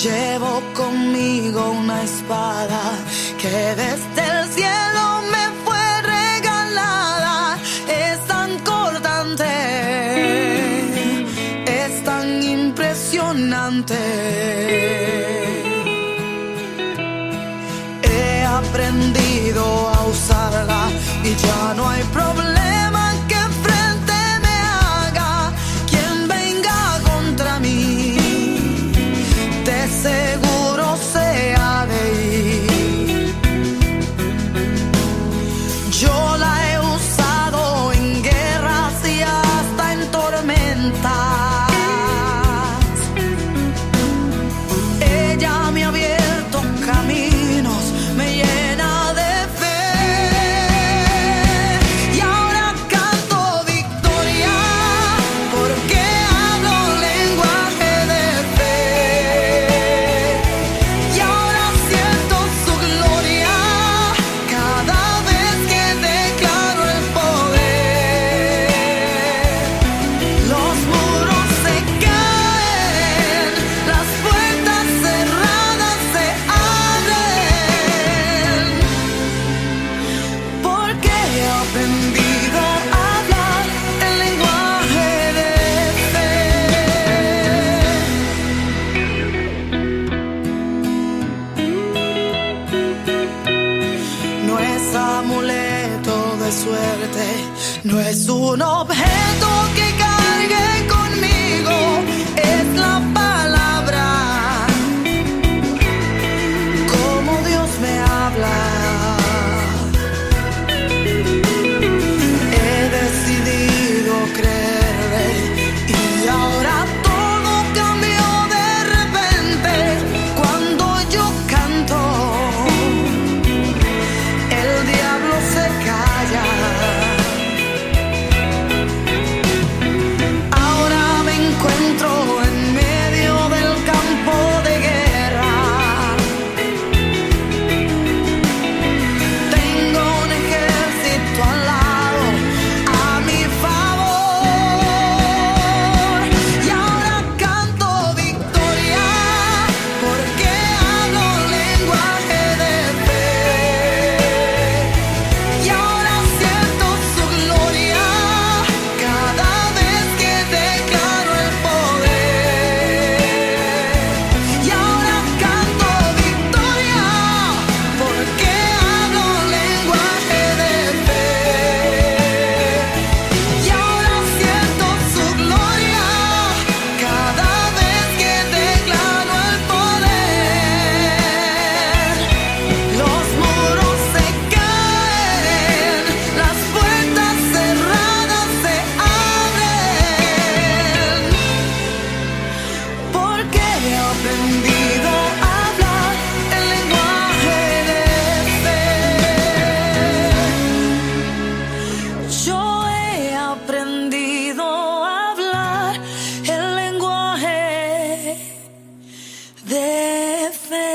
Llevo conmigo una espada que desde el cielo me fue regalada. Es tan cortante, es tan impresionante. He aprendido a usarla y ya no hay problema que frente me haga. Quien venga contra mí, de seguro se ha de ir. Yo la he usado en guerras y hasta en tormentas. Ella me ha abierto caminos, me llena de fe. Y ahora canto victoria porque hablo lenguaje de fe. Y ahora siento su gloria cada vez que declaro el poder. Los muros se caen, las puertas cerradas se abren, porque he aprendido a hablar el lenguaje de fe. No es amuleto de suerte, no es un objeto que cargue conmigo, es la palabra, como Dios me habla. He decidido creerle y ahora todo cambió de repente cuando yo canto. El diablo se calla. Ahora me encuentro en medio del campo de guerra. Tengo un ejército al lado a mi favor. Y ahora canto victoria porque hablo lenguaje de fe. Y ahora siento su gloria cada vez que declaro el poder. Y ahora canto victoria porque hablo lenguaje de fe. Y ahora siento su gloria cada vez que declaro el poder. Los muros se caen, las puertas cerradas se abren, porque he aprendido a hablar el lenguaje de fe. Yo he aprendido a hablar el lenguaje de fe.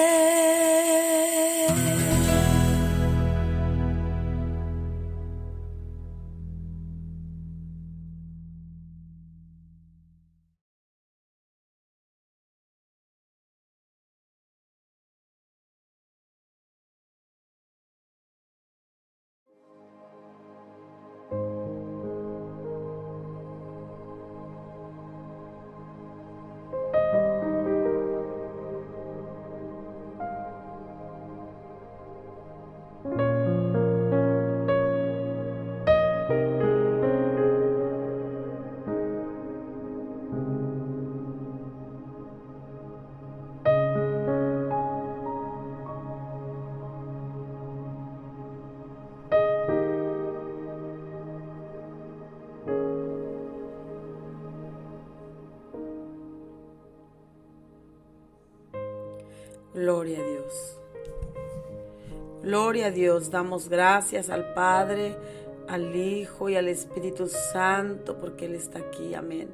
Gloria a Dios. Gloria a Dios. Damos gracias al Padre, al Hijo y al Espíritu Santo porque Él está aquí. Amén.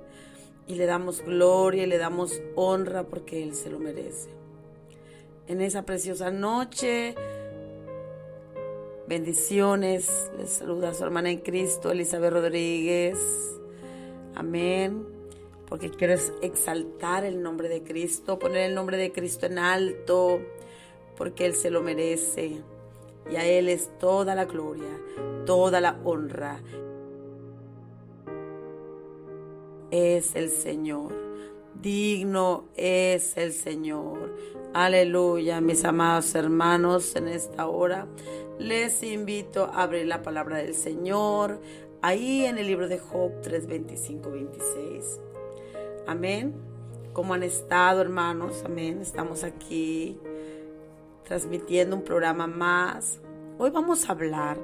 Y le damos gloria y le damos honra porque Él se lo merece. En esa preciosa noche, bendiciones. Les saluda a su hermana en Cristo, Elizabeth Rodríguez. Amén. porque quiero exaltar el nombre de Cristo, poner el nombre de Cristo en alto, porque Él se lo merece. Y a Él es toda la gloria, toda la honra. Es el Señor, digno es el Señor. Aleluya, mis amados hermanos, en esta hora les invito a abrir la palabra del Señor, ahí en el libro de Job 3, 25, 26. Amén. ¿Cómo han estado, hermanos? Amén. Estamos aquí transmitiendo un programa más. Hoy vamos a hablar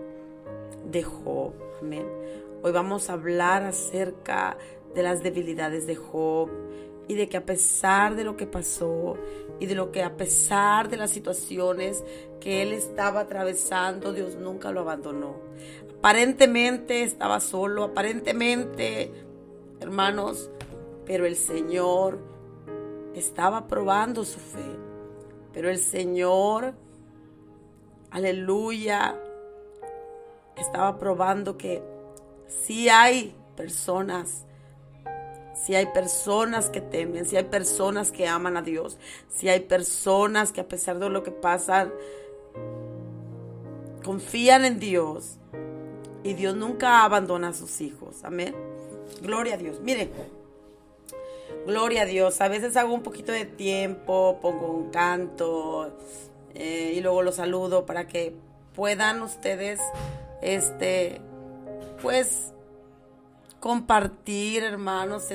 de Job. Amén. Hoy vamos a hablar acerca de las debilidades de Job y de que a pesar de lo que pasó y de lo que a pesar de las situaciones que él estaba atravesando, Dios nunca lo abandonó. Aparentemente estaba solo, aparentemente, hermanos, pero el Señor estaba probando su fe. Pero el Señor, aleluya, estaba probando que sí hay personas que temen, si hay personas que aman a Dios, si hay personas que a pesar de lo que pasan, confían en Dios, y Dios nunca abandona a sus hijos. Amén. Gloria a Dios. Miren, gloria a Dios. A veces hago un poquito de tiempo, pongo un canto y luego los saludo para que puedan ustedes, pues, compartir, hermanos,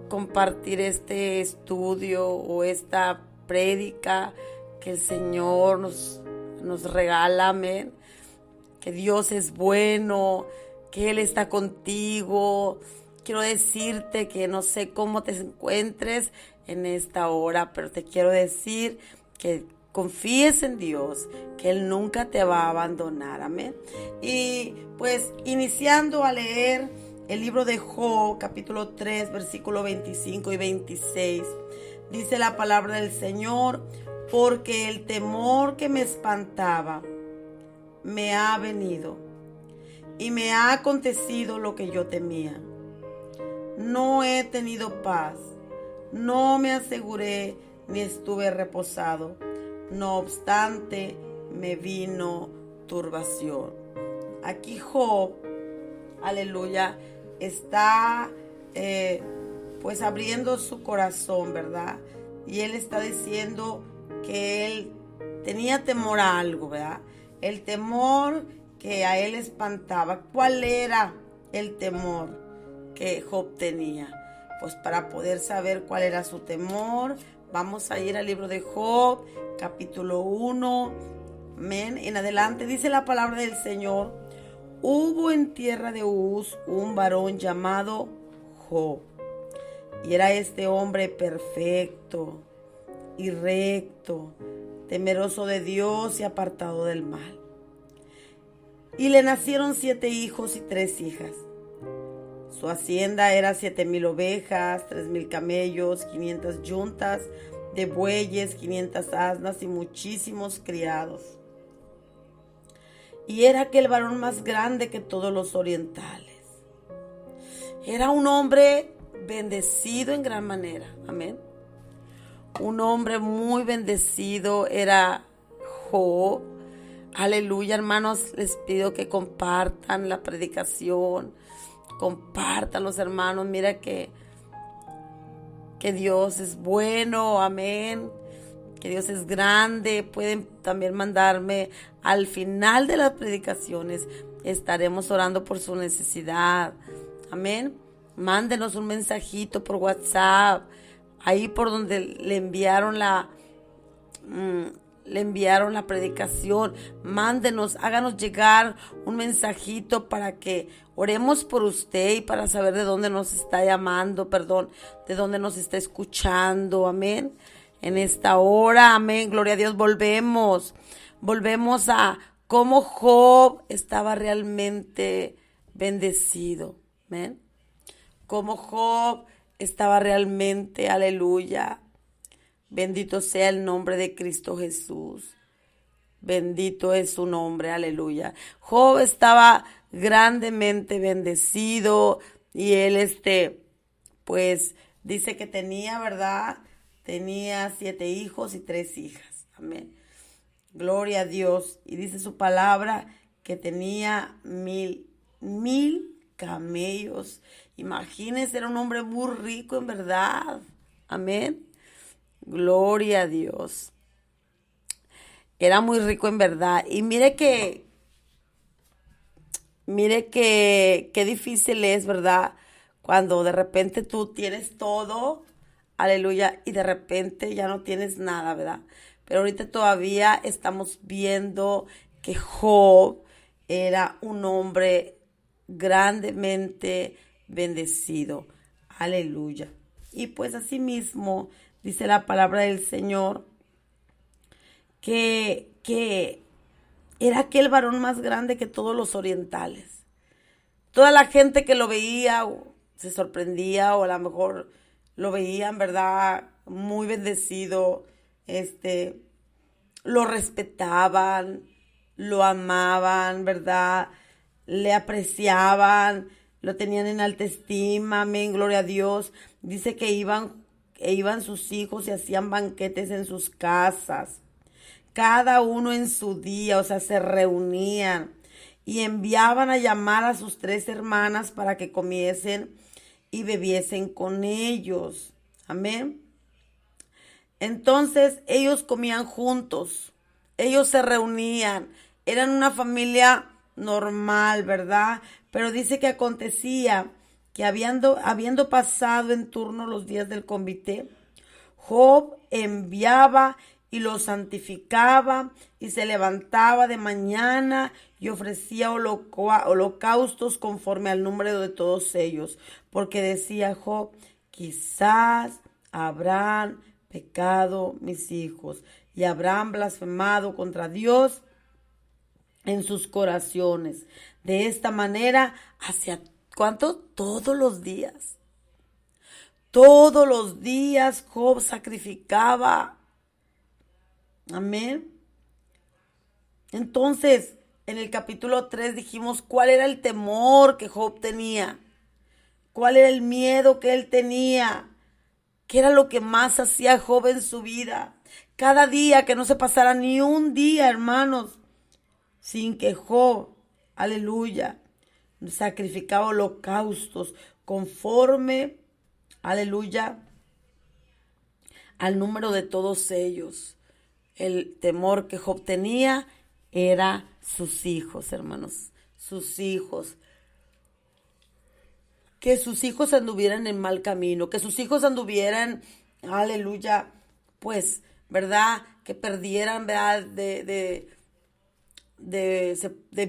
compartir este estudio o esta prédica que el Señor nos regala. Amén. Que Dios es bueno, que Él está contigo. Quiero decirte que no sé cómo te encuentres en esta hora, pero te quiero decir que confíes en Dios, que Él nunca te va a abandonar. Amén. Y pues iniciando a leer el libro de Job, capítulo 3, versículo 25 y 26, dice la palabra del Señor: porque el temor que me espantaba me ha venido y me ha acontecido lo que yo temía. No he tenido paz, no me aseguré ni estuve reposado. No obstante, me vino turbación. Aquí Job, aleluya, está pues abriendo su corazón, ¿verdad? Y él está diciendo que él tenía temor a algo, ¿verdad? El temor que a él espantaba. ¿Cuál era el temor que Job tenía? Pues para poder saber cuál era su temor, vamos a ir al libro de Job, capítulo 1, amén, en adelante. Dice la palabra del Señor: hubo en tierra de Uz un varón llamado Job, y era este hombre perfecto y recto, temeroso de Dios y apartado del mal. Y le nacieron 7 hijos y 3 hijas. Su hacienda era 7,000 ovejas, 3,000 camellos, 500 yuntas de bueyes, 500 asnas y muchísimos criados. Y era aquel varón más grande que todos los orientales. Era un hombre bendecido en gran manera. Amén. Un hombre muy bendecido era Job. Aleluya, hermanos, les pido que compartan la predicación. Compartan los hermanos. Mira que Dios es bueno. Amén. Que Dios es grande. Pueden también mandarme al final de las predicaciones. Estaremos orando por su necesidad. Amén. Mándenos un mensajito por WhatsApp. Ahí por donde le enviaron la predicación. Mándenos, háganos llegar un mensajito para que oremos por usted y para saber de dónde nos está llamando, de dónde nos está escuchando. Amén. En esta hora, amén, gloria a Dios, volvemos a cómo Job estaba realmente bendecido. Amén. Cómo Job estaba realmente, aleluya. Bendito sea el nombre de Cristo Jesús. Bendito es su nombre, aleluya. Job estaba grandemente bendecido y él pues dice que tenía, ¿verdad? Tenía 7 hijos y 3 hijas. Amén. Gloria a Dios. Y dice su palabra que tenía 1000 camellos. Imagínense, era un hombre muy rico en verdad. Amén. Gloria a Dios. Era muy rico en verdad. Y mire que qué difícil es, ¿verdad? Cuando de repente tú tienes todo, aleluya, y de repente ya no tienes nada, ¿verdad? Pero ahorita todavía estamos viendo que Job era un hombre grandemente bendecido, aleluya. Y pues así mismo dice la palabra del Señor que era aquel varón más grande que todos los orientales. Toda la gente que lo veía se sorprendía, o a lo mejor lo veían, ¿verdad? Muy bendecido, lo respetaban, lo amaban, ¿verdad? Le apreciaban, lo tenían en alta estima, amén, gloria a Dios. Dice que iban sus hijos y hacían banquetes en sus casas, cada uno en su día, o sea, se reunían y enviaban a llamar a sus 3 hermanas para que comiesen y bebiesen con ellos. Amén. Entonces ellos comían juntos, ellos se reunían, eran una familia normal, ¿verdad? Pero dice que acontecía que habiendo pasado en turno los días del convite, Job enviaba y los santificaba y se levantaba de mañana y ofrecía holocaustos conforme al número de todos ellos, porque decía Job: quizás habrán pecado mis hijos y habrán blasfemado contra Dios en sus corazones. De esta manera, ¿hacia cuánto? Todos los días. Todos los días Job sacrificaba. Amén. Entonces, en el capítulo 3 dijimos cuál era el temor que Job tenía, cuál era el miedo que él tenía, qué era lo que más hacía Job en su vida. Cada día, que no se pasara ni un día, hermanos, sin que Job, aleluya, sacrificaba holocaustos conforme, aleluya, al número de todos ellos. El temor que Job tenía era sus hijos, hermanos, sus hijos. Que sus hijos anduvieran en mal camino, que sus hijos anduvieran, aleluya, pues, ¿verdad? Que perdieran, ¿verdad? De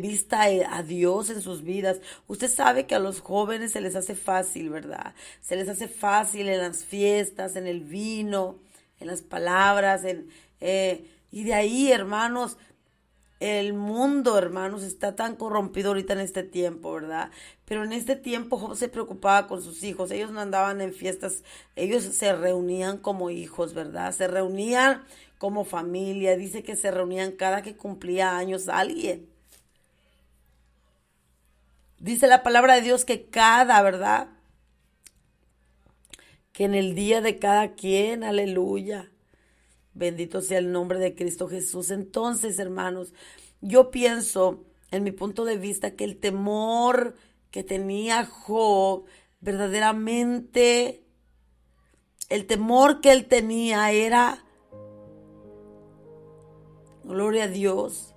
vista a Dios en sus vidas. Usted sabe que a los jóvenes se les hace fácil, ¿verdad? Se les hace fácil en las fiestas, en el vino, en las palabras, y de ahí, hermanos, el mundo, hermanos, está tan corrompido ahorita en este tiempo, ¿verdad? Pero en este tiempo Job se preocupaba con sus hijos. Ellos no andaban en fiestas, ellos se reunían como hijos, ¿verdad? Se reunían como familia. Dice que se reunían cada que cumplía años alguien. Dice la palabra de Dios que ¿verdad? Que en el día de cada quien, aleluya. Bendito sea el nombre de Cristo Jesús. Entonces, hermanos, yo pienso, en mi punto de vista, que el temor que tenía Job, verdaderamente, el temor que él tenía era, gloria a Dios,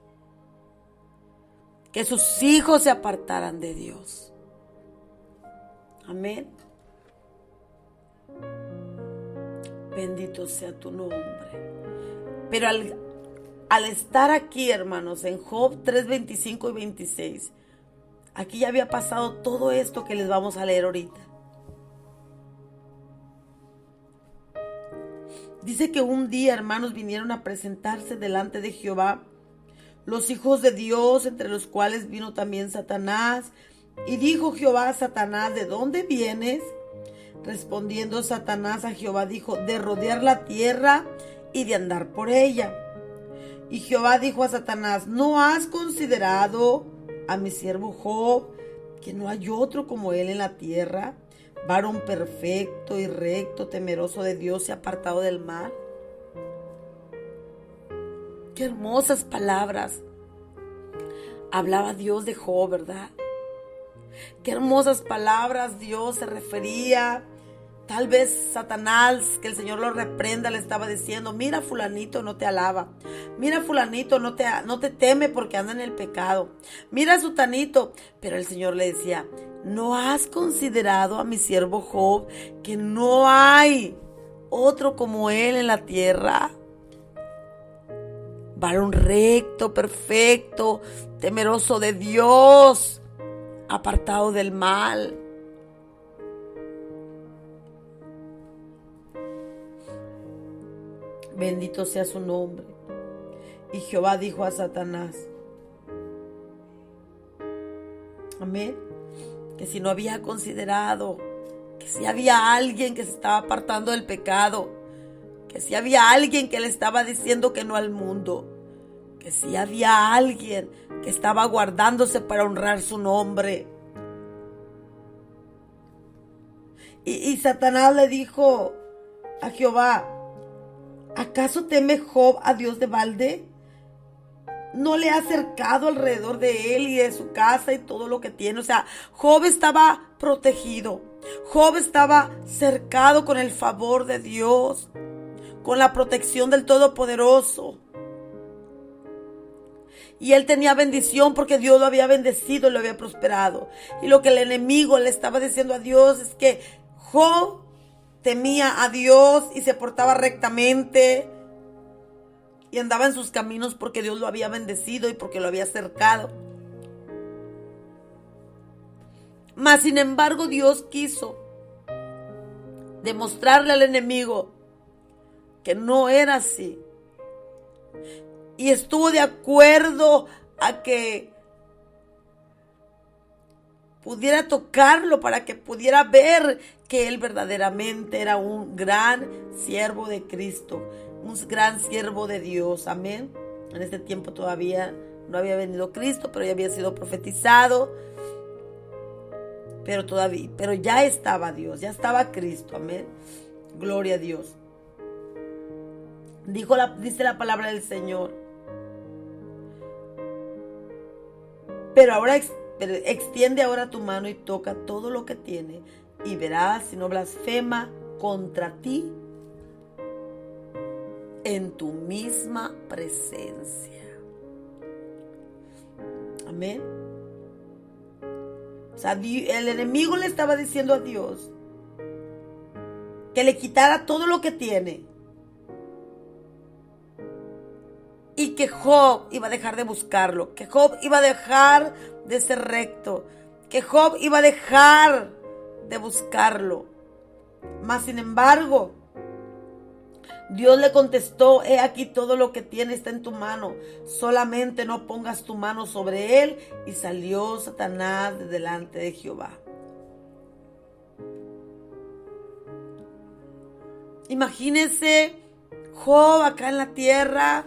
que sus hijos se apartaran de Dios. Amén. Bendito sea tu nombre. Pero al estar aquí, hermanos, en Job 3, 25 y 26, aquí ya había pasado todo esto que les vamos a leer ahorita. Dice que un día, hermanos, vinieron a presentarse delante de Jehová los hijos de Dios, entre los cuales vino también Satanás. Y dijo Jehová a Satanás: ¿de dónde vienes? Respondiendo Satanás a Jehová dijo: de rodear la tierra y de andar por ella. Y Jehová dijo a Satanás: ¿no has considerado a mi siervo Job, que no hay otro como él en la tierra, varón perfecto y recto, temeroso de Dios y apartado del mal. Qué hermosas palabras hablaba Dios de Job, ¿verdad? Qué hermosas palabras Dios se refería. Tal vez Satanás, que el Señor lo reprenda, le estaba diciendo: mira, fulanito no te alaba. Mira, fulanito no te teme porque anda en el pecado. Mira, sutanito. Pero el Señor le decía: ¿no has considerado a mi siervo Job, que no hay otro como él en la tierra? Varón recto, perfecto, temeroso de Dios, apartado del mal. Bendito sea su nombre. Y Jehová dijo a Satanás, amén, que si no había considerado, que si había alguien que se estaba apartando del pecado, que si había alguien que le estaba diciendo que no al mundo, que si había alguien que estaba guardándose para honrar su nombre. Y Satanás le dijo a Jehová: ¿acaso teme Job a Dios de balde? ¿No le ha cercado alrededor de él y de su casa y todo lo que tiene? O sea, Job estaba protegido. Job estaba cercado con el favor de Dios, con la protección del Todopoderoso. Y él tenía bendición porque Dios lo había bendecido y lo había prosperado. Y lo que el enemigo le estaba diciendo a Dios es que Job temía a Dios y se portaba rectamente y andaba en sus caminos porque Dios lo había bendecido y porque lo había cercado. Mas sin embargo Dios quiso demostrarle al enemigo que no era así. Y estuvo de acuerdo a que pudiera tocarlo para que pudiera ver que él verdaderamente era un gran siervo de Cristo, un gran siervo de Dios. Amén. En este tiempo todavía no había venido Cristo, pero ya había sido profetizado. Pero ya estaba Dios, ya estaba Cristo. Amén. Gloria a Dios. Dice la palabra del Señor. Pero ahora extiende ahora tu mano y toca todo lo que tiene, y verás si no blasfema contra ti en tu misma presencia. Amén. O sea, el enemigo le estaba diciendo a Dios que le quitara todo lo que tiene. Y que Job iba a dejar de buscarlo, que Job iba a dejar de ser recto, que Job iba a dejar de buscarlo. Mas sin embargo, Dios le contestó: he aquí todo lo que tiene está en tu mano, solamente no pongas tu mano sobre él. Y salió Satanás de delante de Jehová. Imagínense Job acá en la tierra,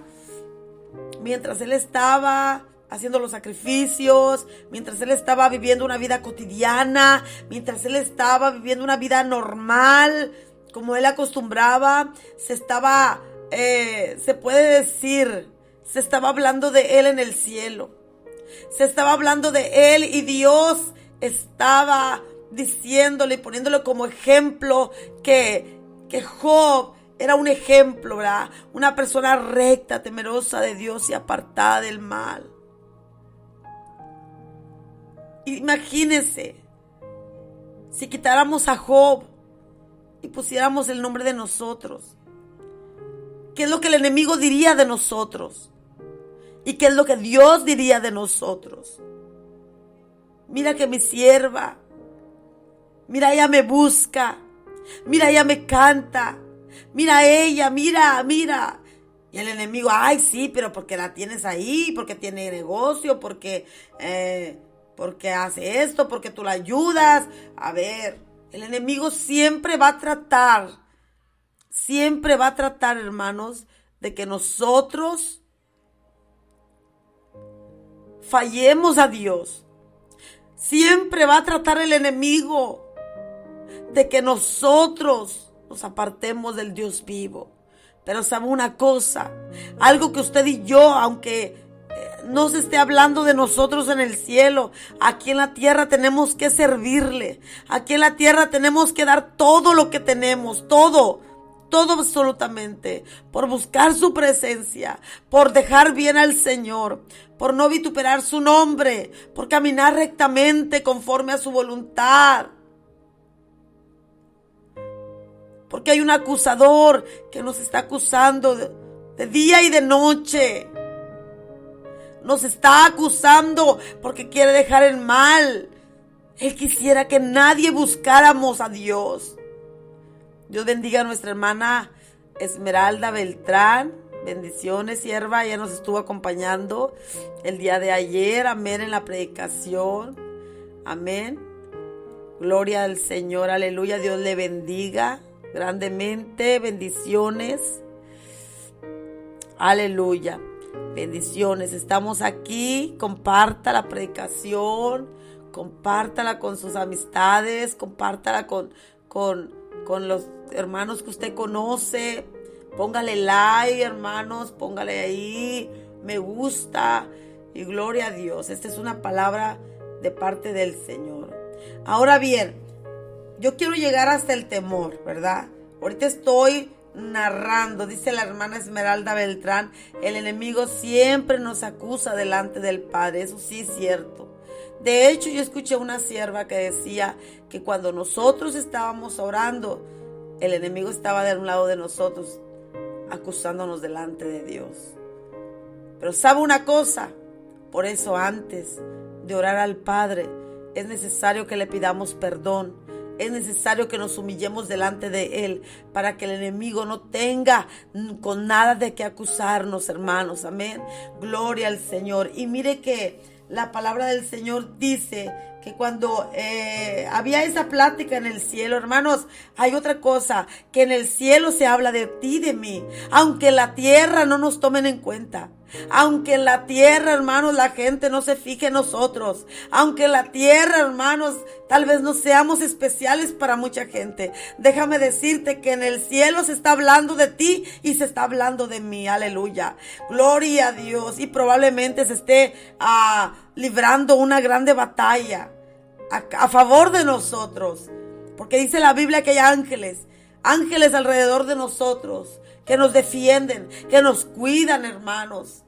mientras él estaba haciendo los sacrificios, mientras él estaba viviendo una vida cotidiana, mientras él estaba viviendo una vida normal, como él acostumbraba, se puede decir, se estaba hablando de él en el cielo. Se estaba hablando de él y Dios estaba diciéndole y poniéndole como ejemplo que Job era un ejemplo, ¿verdad? Una persona recta, temerosa de Dios y apartada del mal. Imagínense si quitáramos a Job y pusiéramos el nombre de nosotros. ¿Qué es lo que el enemigo diría de nosotros? ¿Y qué es lo que Dios diría de nosotros? Mira que mi sierva, mira, ella me busca, mira, ella me canta. Mira ella, mira. Y el enemigo: ay, sí, pero porque la tienes ahí, porque tiene negocio, porque hace esto, porque tú la ayudas. A ver, el enemigo siempre va a tratar, hermanos, de que nosotros fallemos a Dios. Siempre va a tratar el enemigo de que nosotros nos apartemos del Dios vivo. Pero sabe una cosa, algo que usted y yo, aunque no se esté hablando de nosotros en el cielo, aquí en la tierra tenemos que servirle. Aquí en la tierra tenemos que dar todo lo que tenemos, todo absolutamente, por buscar su presencia, por dejar bien al Señor, por no vituperar su nombre, por caminar rectamente conforme a su voluntad. Porque hay un acusador que nos está acusando de día y de noche. Nos está acusando porque quiere dejar el mal. Él quisiera que nadie buscáramos a Dios. Dios bendiga a nuestra hermana Esmeralda Beltrán. Bendiciones, sierva. Ella nos estuvo acompañando el día de ayer. Amén, en la predicación. Amén. Gloria al Señor. Aleluya. Dios le bendiga grandemente. Bendiciones. Aleluya. Bendiciones. Estamos aquí. Comparta la predicación. Compártala con sus amistades. Compártala con los hermanos que usted conoce. Póngale like, hermanos. Póngale ahí me gusta. Y gloria a Dios. Esta es una palabra de parte del Señor. Ahora bien, yo quiero llegar hasta el temor, ¿verdad? Ahorita estoy narrando, dice la hermana Esmeralda Beltrán, el enemigo siempre nos acusa delante del Padre. Eso sí es cierto. De hecho, yo escuché una sierva que decía que cuando nosotros estábamos orando, el enemigo estaba de un lado de nosotros, acusándonos delante de Dios. Pero ¿sabe una cosa? Por eso antes de orar al Padre, es necesario que le pidamos perdón. Es necesario que nos humillemos delante de Él para que el enemigo no tenga con nada de qué acusarnos, hermanos. Amén. Gloria al Señor. Y mire que la palabra del Señor dice que cuando había esa plática en el cielo, hermanos, hay otra cosa, que en el cielo se habla de ti y de mí, aunque en la tierra no nos tomen en cuenta. Aunque en la tierra, hermanos, la gente no se fije en nosotros. Aunque en la tierra, hermanos, tal vez no seamos especiales para mucha gente. Déjame decirte que en el cielo se está hablando de ti y se está hablando de mí. Aleluya. Gloria a Dios. Y probablemente se esté librando una grande batalla a favor de nosotros. Porque dice la Biblia que hay ángeles alrededor de nosotros, que nos defienden, que nos cuidan, hermanos.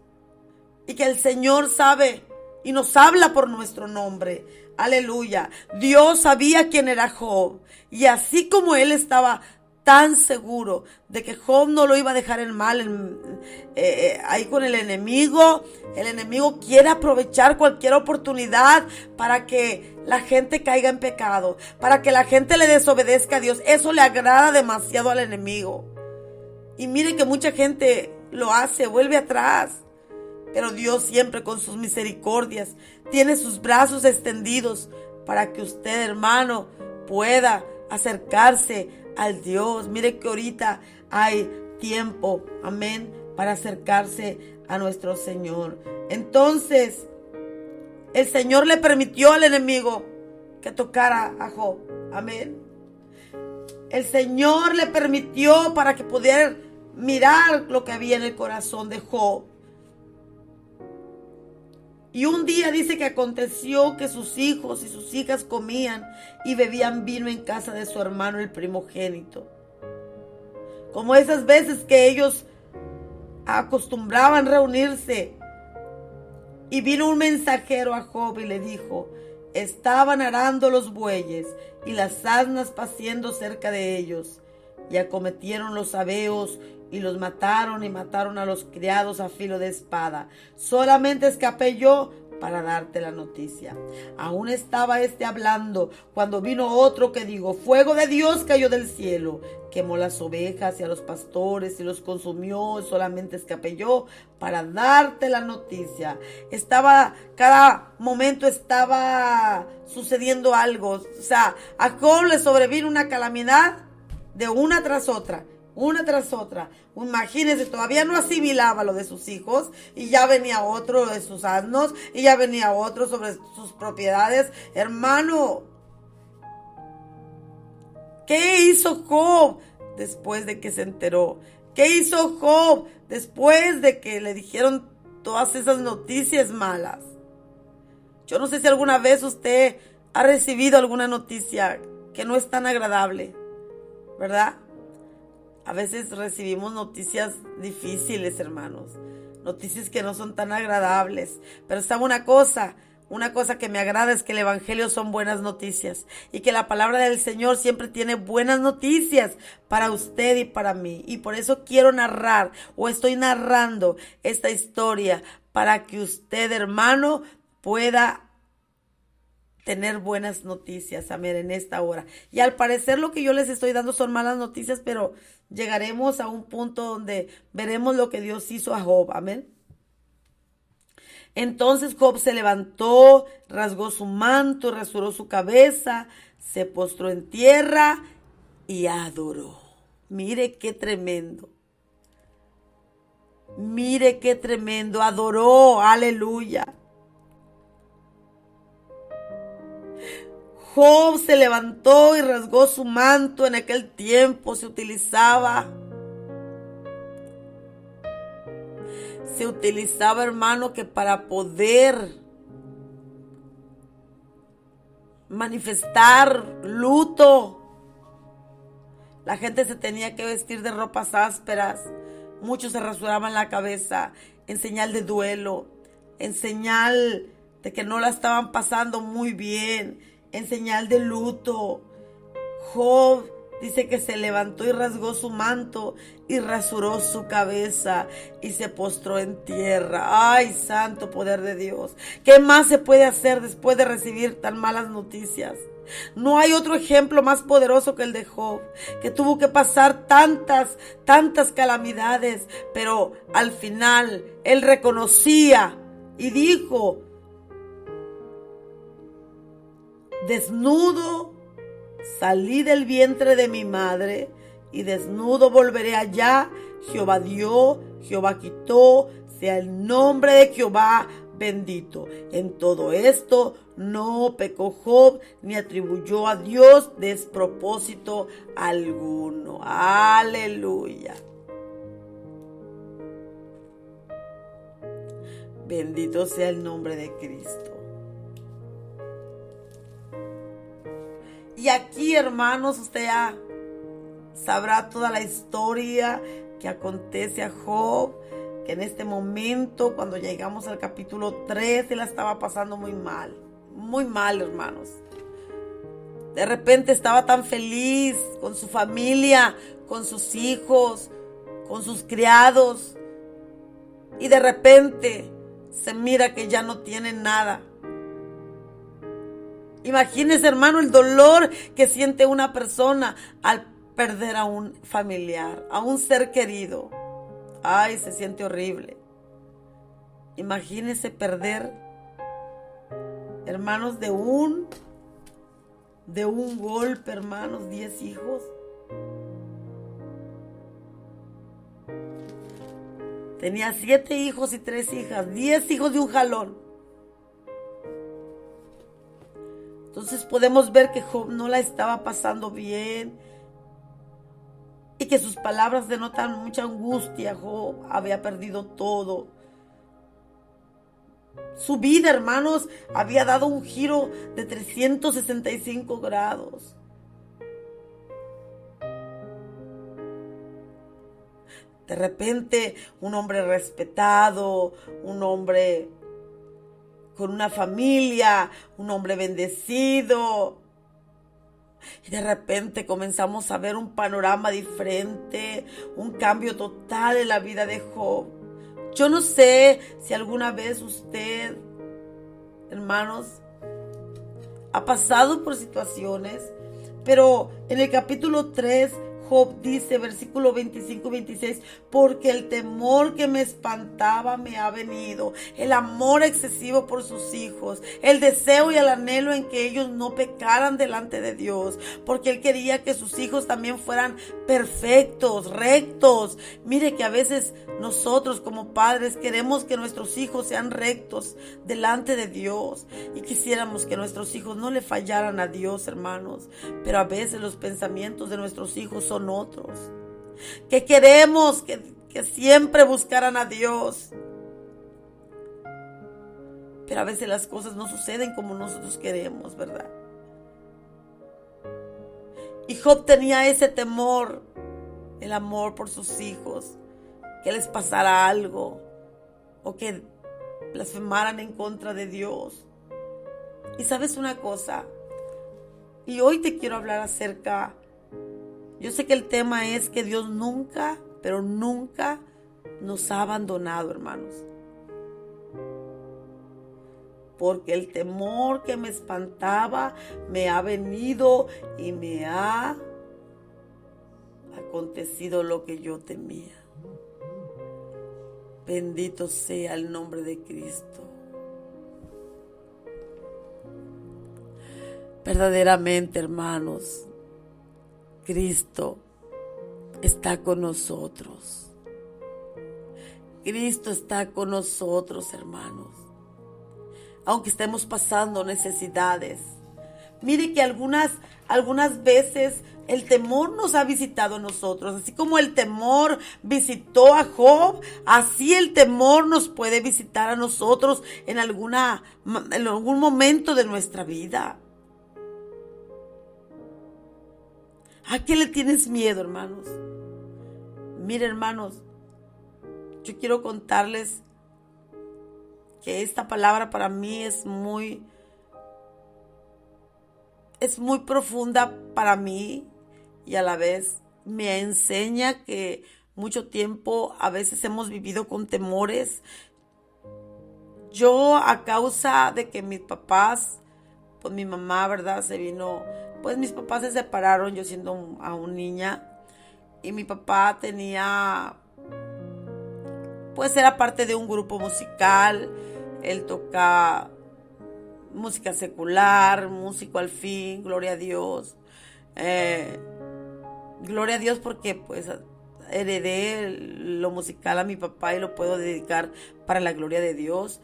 Y que el Señor sabe y nos habla por nuestro nombre. Aleluya. Dios sabía quién era Job. Y así como él estaba tan seguro de que Job no lo iba a dejar en mal ahí con el enemigo quiere aprovechar cualquier oportunidad para que la gente caiga en pecado, para que la gente le desobedezca a Dios. Eso le agrada demasiado al enemigo. Y miren que mucha gente lo hace, vuelve atrás. Pero Dios siempre con sus misericordias tiene sus brazos extendidos para que usted, hermano, pueda acercarse al Dios. Mire que ahorita hay tiempo, amén, para acercarse a nuestro Señor. Entonces, el Señor le permitió al enemigo que tocara a Job, amén. El Señor le permitió para que pudiera mirar lo que había en el corazón de Job. Y un día dice que aconteció que sus hijos y sus hijas comían y bebían vino en casa de su hermano el primogénito. Como esas veces que ellos acostumbraban reunirse. Y vino un mensajero a Job y le dijo: estaban arando los bueyes y las asnas paciendo cerca de ellos. Y acometieron los sabeos y los mataron y mataron a los criados a filo de espada. Solamente escapé yo para darte la noticia. Aún estaba hablando cuando vino otro que dijo: fuego de Dios cayó del cielo, quemó las ovejas y a los pastores y los consumió. Solamente escapé yo para darte la noticia. Cada momento estaba sucediendo algo. O sea, a Job le sobrevino una calamidad de una tras otra. Imagínense, todavía no asimilaba lo de sus hijos y ya venía otro de sus asnos y ya venía otro sobre sus propiedades. Hermano, ¿Qué hizo Job después de que se enteró? ¿Qué hizo Job después de que le dijeron todas esas noticias malas? Yo no sé si alguna vez usted ha recibido alguna noticia que no es tan agradable, ¿verdad? A veces recibimos noticias difíciles, hermanos. Noticias que no son tan agradables. Pero ¿sabe una cosa que me agrada es que el evangelio son buenas noticias y que la palabra del Señor siempre tiene buenas noticias para usted y para mí. Y por eso quiero narrar o estoy narrando esta historia para que usted, hermano, pueda tener buenas noticias, amén, en esta hora. Y al parecer lo que yo les estoy dando son malas noticias, pero llegaremos a un punto donde veremos lo que Dios hizo a Job, amén. Entonces Job se levantó, rasgó su manto, rasuró su cabeza, se postró en tierra y adoró. Mire qué tremendo. Mire qué tremendo. Adoró, aleluya. Job se levantó y rasgó su manto. En aquel tiempo se utilizaba, hermano, que para poder manifestar luto, la gente se tenía que vestir de ropas ásperas. Muchos se rasuraban la cabeza en señal de duelo, en señal de que no la estaban pasando muy bien, en señal de luto. Job dice que se levantó y rasgó su manto y rasuró su cabeza y se postró en tierra. ¡Ay, santo poder de Dios! ¿Qué más se puede hacer después de recibir tan malas noticias? No hay otro ejemplo más poderoso que el de Job, que tuvo que pasar tantas calamidades, pero al final él reconocía y dijo: desnudo salí del vientre de mi madre y desnudo volveré allá. Jehová dio, Jehová quitó, sea el nombre de Jehová bendito. En todo esto no pecó Job ni atribuyó a Dios despropósito alguno. Aleluya. Bendito sea el nombre de Cristo. Y aquí, hermanos, usted ya sabrá toda la historia que acontece a Job, que en este momento, cuando llegamos al capítulo 3, él la estaba pasando muy mal, hermanos. De repente estaba tan feliz con su familia, con sus hijos, con sus criados, y de repente se mira que ya no tiene nada. Imagínese, hermano, el dolor que siente una persona al perder a un familiar, a un ser querido. Ay, se siente horrible. Imagínese perder, hermanos, de un golpe, hermanos, 10 hijos. Tenía 7 hijos y 3 hijas, 10 hijos de un jalón. Entonces podemos ver que Job no la estaba pasando bien y que sus palabras denotan mucha angustia. Job había perdido todo. Su vida, hermanos, había dado un giro de 365 grados. De repente, un hombre respetado, un hombre con una familia, un hombre bendecido. Y de repente comenzamos a ver un panorama diferente, un cambio total en la vida de Job. Yo no sé si alguna vez usted, hermanos, ha pasado por situaciones, pero en el capítulo 3, Job dice, versículo 25 y 26, porque el temor que me espantaba me ha venido, el amor excesivo por sus hijos, el deseo y el anhelo en que ellos no pecaran delante de Dios, porque él quería que sus hijos también fueran perfectos, rectos. Mire que a veces nosotros como padres queremos que nuestros hijos sean rectos delante de Dios y quisiéramos que nuestros hijos no le fallaran a Dios, hermanos, pero a veces los pensamientos de nuestros hijos son otros, que queremos que siempre buscaran a Dios, pero a veces las cosas no suceden como nosotros queremos, ¿verdad? Y Job tenía ese temor, el amor por sus hijos, que les pasara algo o que blasfemaran en contra de Dios. Y sabes una cosa, y hoy te quiero hablar acerca, yo sé que el tema es que Dios nunca, pero nunca nos ha abandonado, hermanos. Porque el temor que me espantaba me ha venido y me ha acontecido lo que yo temía. Bendito sea el nombre de Cristo. Verdaderamente, hermanos, Cristo está con nosotros. Cristo está con nosotros, hermanos. Aunque estemos pasando necesidades. Mire que algunas veces el temor nos ha visitado a nosotros. Así como el temor visitó a Job, así el temor nos puede visitar a nosotros en algún momento de nuestra vida. ¿A qué le tienes miedo, hermanos? Mire, hermanos, yo quiero contarles que esta palabra para mí es muy profunda para mí y a la vez me enseña que mucho tiempo a veces hemos vivido con temores. Yo, a causa de que mis papás, pues mi mamá, ¿verdad? Pues mis papás se separaron yo siendo aún niña y mi papá pues era parte de un grupo musical. Él toca música secular, músico al fin, gloria a Dios. Gloria a Dios porque pues heredé lo musical a mi papá y lo puedo dedicar para la gloria de Dios.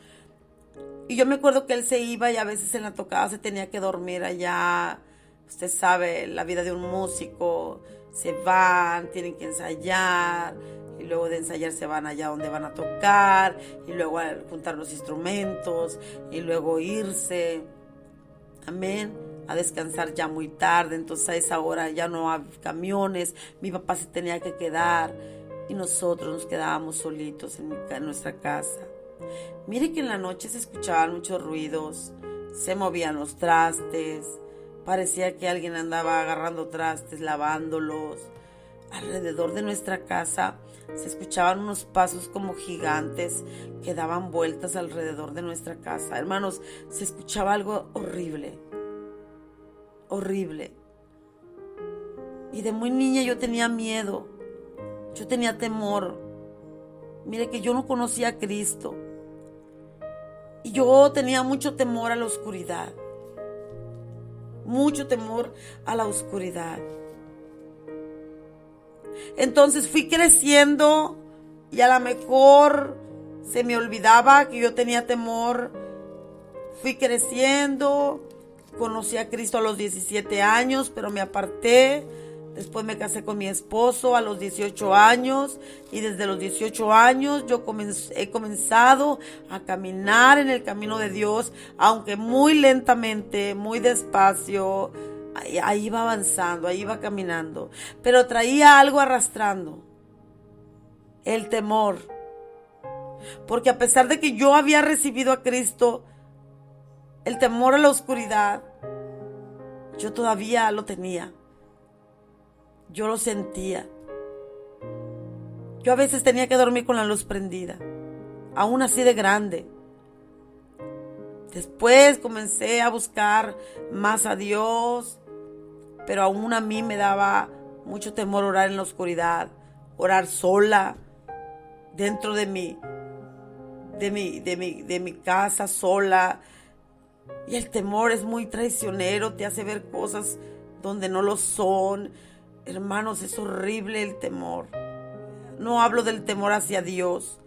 Y yo me acuerdo que él se iba y a veces en la tocada se tenía que dormir allá. Usted sabe, la vida de un músico, se van, tienen que ensayar. Y luego de ensayar se van allá donde van a tocar, y luego a juntar los instrumentos, y luego irse, amén, a descansar ya muy tarde. Entonces a esa hora ya no había camiones, mi papá se tenía que quedar, y nosotros nos quedábamos solitos en nuestra casa. Mire que en la noche se escuchaban muchos ruidos, se movían los trastes, parecía que alguien andaba agarrando trastes, lavándolos. Alrededor de nuestra casa se escuchaban unos pasos como gigantes que daban vueltas alrededor de nuestra casa. Hermanos, se escuchaba algo horrible, horrible. Y de muy niña yo tenía miedo, yo tenía temor. Mire que yo no conocía a Cristo y yo tenía mucho temor a la oscuridad, mucho temor a la oscuridad. Entonces fui creciendo y a lo mejor se me olvidaba que yo tenía temor. Fui creciendo, conocí a Cristo a los 17 años, pero me aparté. Después me casé con mi esposo a los 18 años y desde los 18 años yo he comenzado a caminar en el camino de Dios, aunque muy lentamente, muy despacio. Ahí iba avanzando, ahí iba caminando, pero traía algo arrastrando, el temor, porque a pesar de que yo había recibido a Cristo, el temor a la oscuridad, yo todavía lo tenía, yo lo sentía. Yo a veces tenía que dormir con la luz prendida, aún así de grande. Después comencé a buscar más a Dios, pero aún a mí me daba mucho temor orar en la oscuridad, orar sola, dentro de mi casa sola. Y el temor es muy traicionero, te hace ver cosas donde no lo son. Hermanos, es horrible el temor. No hablo del temor hacia Dios,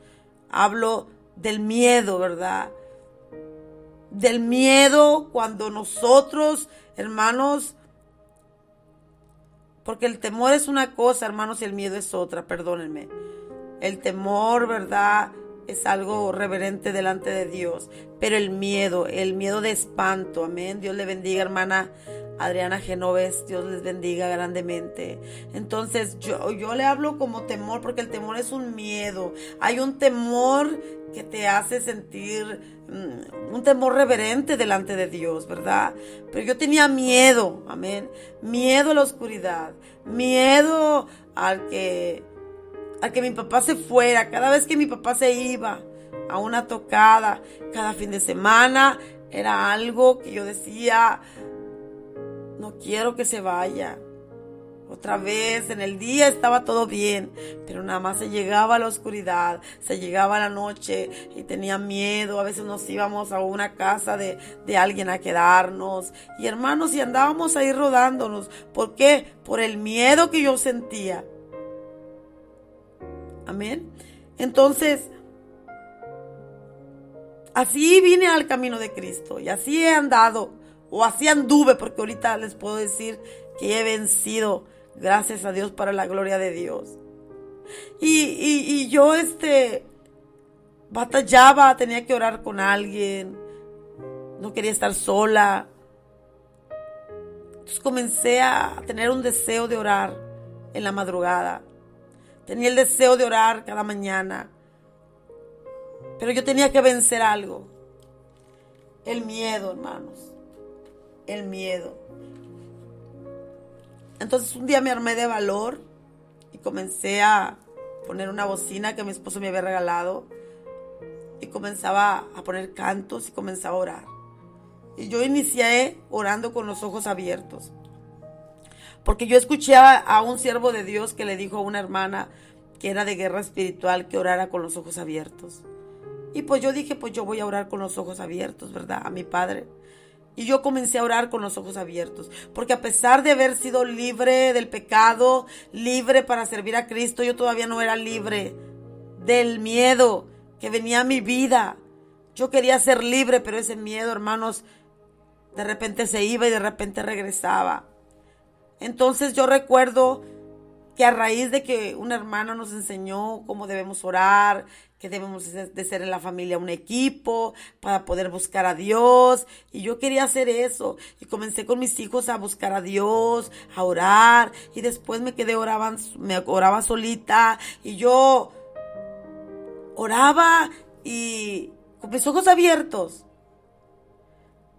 hablo del miedo, ¿verdad? Del miedo cuando nosotros, hermanos, porque el temor es una cosa, hermanos, y el miedo es otra, perdónenme. El temor, ¿verdad?, es algo reverente delante de Dios, pero el miedo de espanto, amén. Dios le bendiga, hermana Adriana Genoves, Dios les bendiga grandemente. Entonces yo le hablo como temor, porque el temor es un miedo. Hay un temor que te hace sentir un temor reverente delante de Dios, ¿verdad? Pero yo tenía miedo, amén. Miedo a la oscuridad, miedo al que mi papá se fuera. Cada vez que mi papá se iba a una tocada, cada fin de semana, era algo que yo decía, no quiero que se vaya. Otra vez, en el día estaba todo bien, pero nada más se llegaba a la oscuridad, se llegaba a la noche y tenía miedo. A veces nos íbamos a una casa de alguien a quedarnos. Y hermanos, y andábamos ahí rodándonos. ¿Por qué? Por el miedo que yo sentía. Amén. Entonces, así vine al camino de Cristo y así he andado, o así anduve, porque ahorita les puedo decir que he vencido, gracias a Dios, para la gloria de Dios. Y yo batallaba, tenía que orar con alguien, no quería estar sola. Entonces comencé a tener un deseo de orar en la madrugada. Tenía el deseo de orar cada mañana, pero yo tenía que vencer algo. El miedo, hermanos. El miedo. Entonces un día me armé de valor y comencé a poner una bocina que mi esposo me había regalado. Y comenzaba a poner cantos y comenzaba a orar. Y yo inicié orando con los ojos abiertos. Porque yo escuché a un siervo de Dios que le dijo a una hermana que era de guerra espiritual que orara con los ojos abiertos. Y pues yo dije, pues yo voy a orar con los ojos abiertos, ¿verdad? A mi Padre. Y yo comencé a orar con los ojos abiertos. Porque a pesar de haber sido libre del pecado, libre para servir a Cristo, yo todavía no era libre del miedo que venía a mi vida. Yo quería ser libre, pero ese miedo, hermanos, de repente se iba y de repente regresaba. Entonces yo recuerdo que a raíz de que una hermana nos enseñó cómo debemos orar, que debemos de ser en la familia un equipo para poder buscar a Dios, y yo quería hacer eso, y comencé con mis hijos a buscar a Dios, a orar, y después me oraba solita, y yo oraba y con mis ojos abiertos,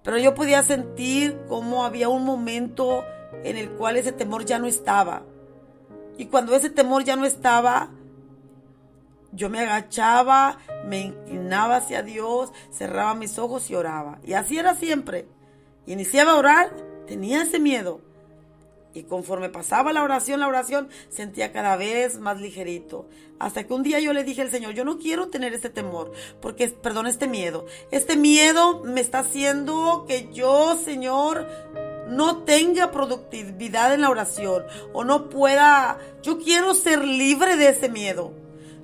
pero yo podía sentir cómo había un momento en el cual ese temor ya no estaba. Y cuando ese temor ya no estaba, yo me agachaba, me inclinaba hacia Dios, cerraba mis ojos y oraba. Y así era siempre. Y iniciaba a orar, tenía ese miedo. Y conforme pasaba la oración, sentía cada vez más ligerito. Hasta que un día yo le dije al Señor, yo no quiero tener este temor, este miedo. Este miedo me está haciendo que yo, Señor, no tenga productividad en la oración o no pueda. Yo quiero ser libre de ese miedo.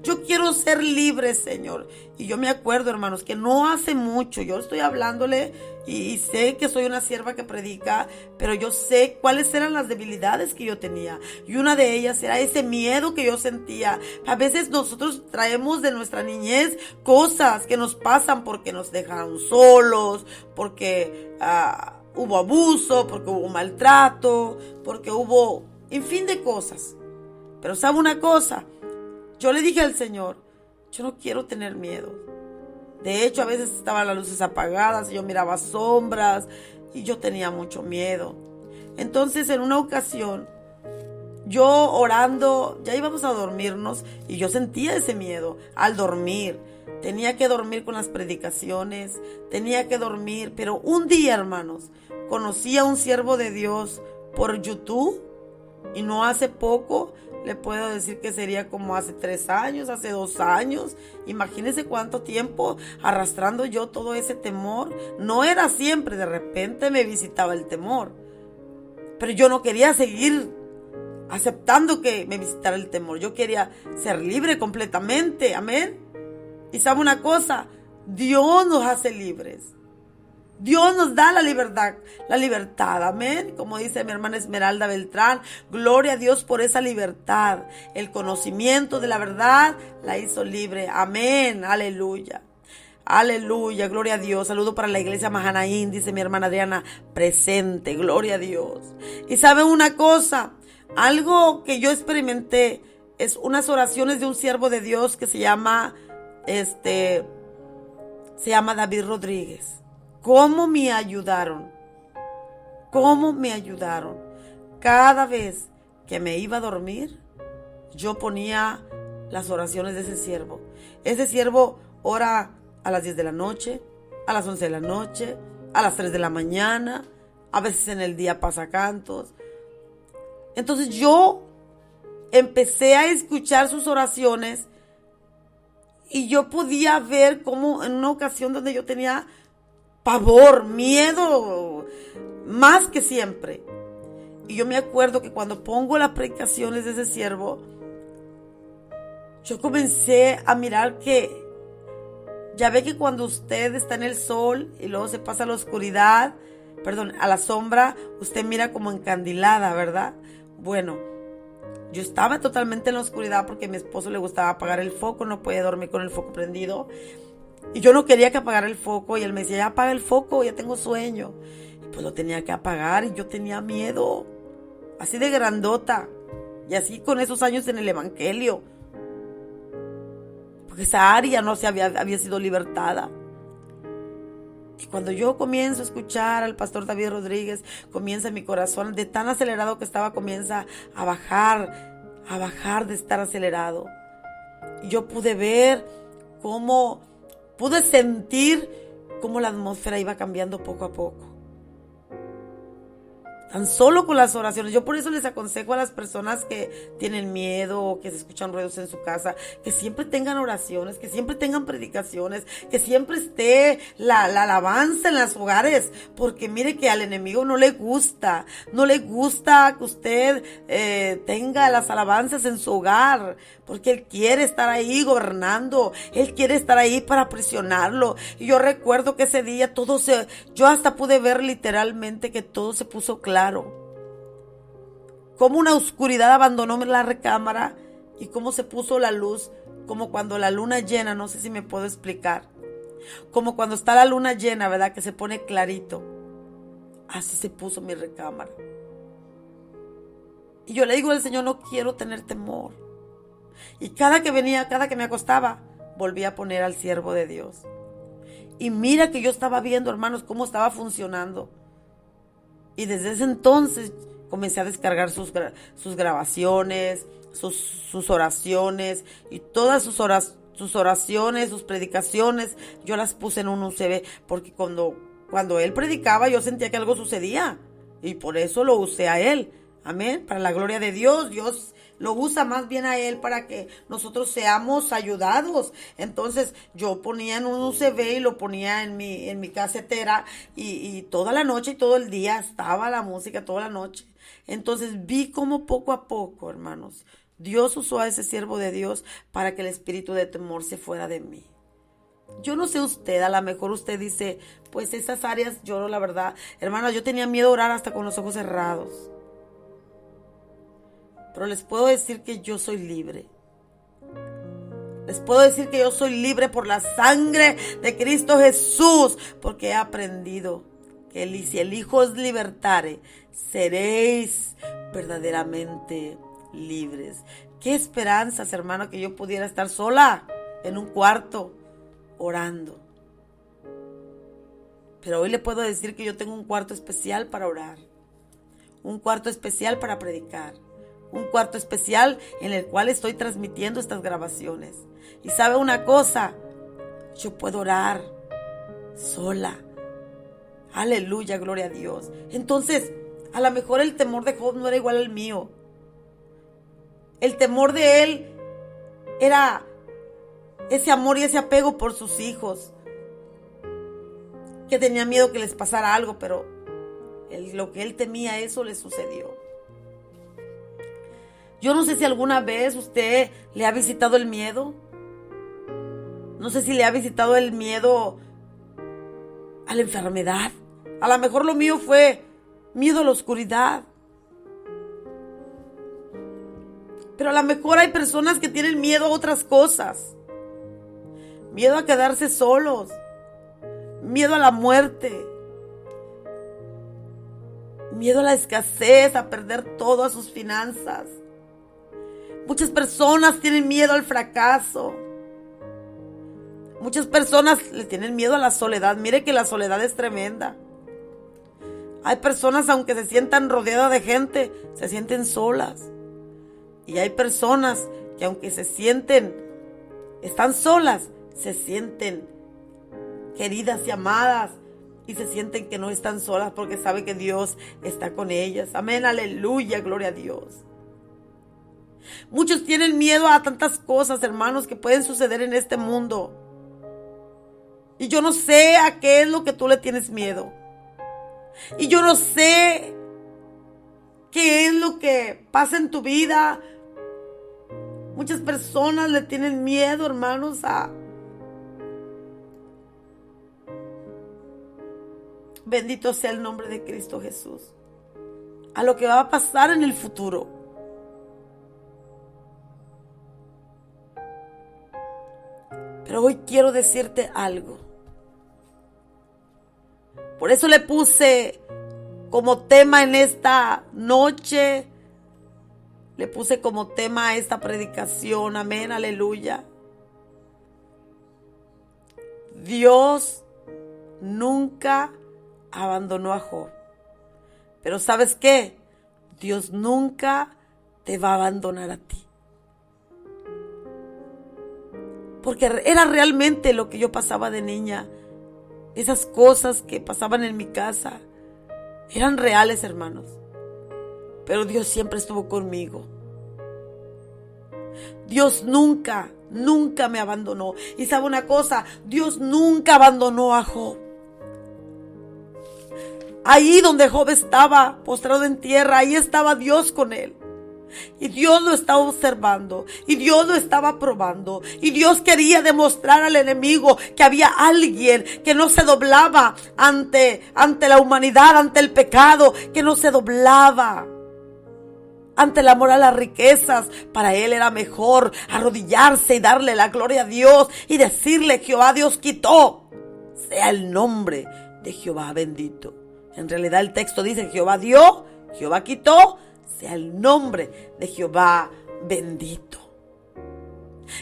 Yo quiero ser libre, Señor. Y yo me acuerdo, hermanos, que no hace mucho, yo estoy hablándole y sé que soy una sierva que predica, pero yo sé cuáles eran las debilidades que yo tenía. Y una de ellas era ese miedo que yo sentía. A veces nosotros traemos de nuestra niñez cosas que nos pasan porque nos dejaron solos, porque hubo abuso, porque hubo maltrato, porque hubo un fin de cosas. Pero ¿sabe una cosa? Yo le dije al Señor, yo no quiero tener miedo. De hecho, a veces estaban las luces apagadas y yo miraba sombras y yo tenía mucho miedo. Entonces, en una ocasión, yo orando, ya íbamos a dormirnos y yo sentía ese miedo al dormir. Tenía que dormir con las predicaciones, tenía que dormir. Pero un día, hermanos, conocí a un siervo de Dios por YouTube Y no hace poco, le puedo decir que sería como hace 3 años, hace 2 años. Imagínense cuánto tiempo arrastrando yo todo ese temor. No era siempre, de repente me visitaba el temor. Pero yo no quería seguir aceptando que me visitara el temor. Yo quería ser libre completamente. Amén. Y sabe una cosa, Dios nos hace libres. Dios nos da la libertad, amén. Como dice mi hermana Esmeralda Beltrán, gloria a Dios por esa libertad. El conocimiento de la verdad la hizo libre, amén, aleluya. Aleluya, gloria a Dios. Saludo para la iglesia Mahanaín, dice mi hermana Adriana, presente, gloria a Dios. Y sabe una cosa, algo que yo experimenté es unas oraciones de un siervo de Dios que se llama David Rodríguez. ¿Cómo me ayudaron? ¿Cómo me ayudaron? Cada vez que me iba a dormir, yo ponía las oraciones de ese siervo. Ese siervo ora a las 10 de la noche, a las 11 de la noche, a las 3 de la mañana, a veces en el día pasa cantos. Entonces yo empecé a escuchar sus oraciones y yo podía ver cómo en una ocasión donde yo tenía pavor, miedo, más que siempre. Y yo me acuerdo que cuando pongo las predicaciones de ese siervo, yo comencé a mirar que, ya ve que cuando usted está en el sol y luego se pasa a la oscuridad, a la sombra, usted mira como encandilada, ¿verdad? Bueno, yo estaba totalmente en la oscuridad porque a mi esposo le gustaba apagar el foco, no puede dormir con el foco prendido. Y yo no quería que apagara el foco y él me decía, ya apaga el foco, ya tengo sueño. Y pues lo tenía que apagar y yo tenía miedo, así de grandota. Y así con esos años en el evangelio. Porque esa área no había sido libertada. Y cuando yo comienzo a escuchar al pastor David Rodríguez, comienza mi corazón, de tan acelerado que estaba, comienza a bajar de estar acelerado. Y yo pude ver pude sentir cómo la atmósfera iba cambiando poco a poco. Tan solo con las oraciones. Yo por eso les aconsejo a las personas que tienen miedo o que se escuchan ruidos en su casa, que siempre tengan oraciones, que siempre tengan predicaciones, que siempre esté la alabanza en los hogares, porque mire que al enemigo no le gusta que usted tenga las alabanzas en su hogar, porque él quiere estar ahí gobernando, él quiere estar ahí para presionarlo. Y yo recuerdo que ese día yo hasta pude ver literalmente que todo se puso claro. Como una oscuridad abandonó la recámara y cómo se puso la luz, como cuando la luna llena, no sé si me puedo explicar. Como cuando está la luna llena, ¿verdad? Que se pone clarito. Así se puso mi recámara. Y yo le digo al Señor, no quiero tener temor. Y cada que me acostaba, volvía a poner al siervo de Dios. Y mira que yo estaba viendo, hermanos, cómo estaba funcionando. Y desde ese entonces comencé a descargar sus grabaciones, sus oraciones y todas sus oraciones, sus predicaciones, yo las puse en un USB porque cuando él predicaba yo sentía que algo sucedía y por eso lo usé a él. Amén, para la gloria de Dios. Dios lo usa más bien a él para que nosotros seamos ayudados. Entonces yo ponía en un USB y lo ponía en mi casetera y toda la noche y todo el día estaba la música, toda la noche. Entonces vi cómo poco a poco, hermanos, Dios usó a ese siervo de Dios para que el espíritu de temor se fuera de mí. Yo no sé usted, a lo mejor usted dice, pues esas áreas, yo la verdad, hermanos, yo tenía miedo a orar hasta con los ojos cerrados. Pero les puedo decir que yo soy libre. Les puedo decir que yo soy libre por la sangre de Cristo Jesús, porque he aprendido que si el Hijo os libertare, seréis verdaderamente libres. Qué esperanzas, hermano, que yo pudiera estar sola en un cuarto orando. Pero hoy le puedo decir que yo tengo un cuarto especial para orar, un cuarto especial para predicar, un cuarto especial en el cual estoy transmitiendo estas grabaciones. Y sabe una cosa, yo puedo orar sola. Aleluya, gloria a Dios. Entonces, a lo mejor el temor de Job no era igual al mío. El temor de él era ese amor y ese apego por sus hijos, que tenía miedo que les pasara algo, pero lo que él temía, eso le sucedió. Yo no sé si alguna vez usted le ha visitado el miedo. No sé si le ha visitado el miedo a la enfermedad. A lo mejor lo mío fue miedo a la oscuridad. Pero a lo mejor hay personas que tienen miedo a otras cosas. Miedo a quedarse solos. Miedo a la muerte. Miedo a la escasez, a perder todas sus finanzas. Muchas personas tienen miedo al fracaso. Muchas personas le tienen miedo a la soledad. Mire que la soledad es tremenda. Hay personas, aunque se sientan rodeadas de gente, se sienten solas. Y hay personas que aunque están solas, se sienten queridas y amadas. Y se sienten que no están solas porque saben que Dios está con ellas. Amén, aleluya, gloria a Dios. Muchos tienen miedo a tantas cosas, hermanos, que pueden suceder en este mundo. Y yo no sé a qué es lo que tú le tienes miedo. Y yo no sé qué es lo que pasa en tu vida. Muchas personas le tienen miedo, hermanos, bendito sea el nombre de Cristo Jesús, a lo que va a pasar en el futuro. Pero hoy quiero decirte algo. Por eso le puse como tema en esta noche, le puse como tema a esta predicación, amén, aleluya. Dios nunca abandonó a Job. Pero ¿sabes qué? Dios nunca te va a abandonar a ti. Porque era realmente lo que yo pasaba de niña. Esas cosas que pasaban en mi casa eran reales, hermanos. Pero Dios siempre estuvo conmigo. Dios nunca me abandonó. Y sabe una cosa, Dios nunca abandonó a Job. Ahí donde Job estaba postrado en tierra, ahí estaba Dios con él. Y Dios lo estaba observando, y Dios lo estaba probando, y Dios quería demostrar al enemigo que había alguien que no se doblaba ante la humanidad, ante el pecado, que no se doblaba ante el amor a las riquezas. Para él era mejor arrodillarse y darle la gloria a Dios y decirle: Jehová Dios quitó, sea el nombre de Jehová bendito. En realidad el texto dice: Jehová dio, Jehová quitó, sea el nombre de Jehová bendito.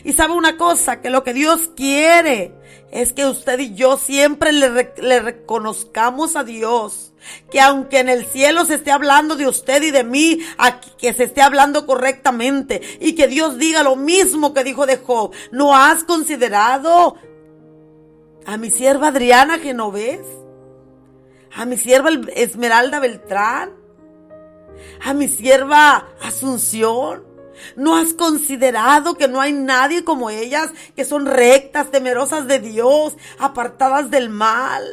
Y sabe una cosa, que lo que Dios quiere es que usted y yo siempre le reconozcamos a Dios. Que aunque en el cielo se esté hablando de usted y de mí, que se esté hablando correctamente. Y que Dios diga lo mismo que dijo de Job: ¿no has considerado a mi sierva Adriana Genovés? ¿A mi sierva Esmeralda Beltrán? ¿A mi sierva Asunción? ¿No has considerado que no hay nadie como ellas, que son rectas, temerosas de Dios, apartadas del mal?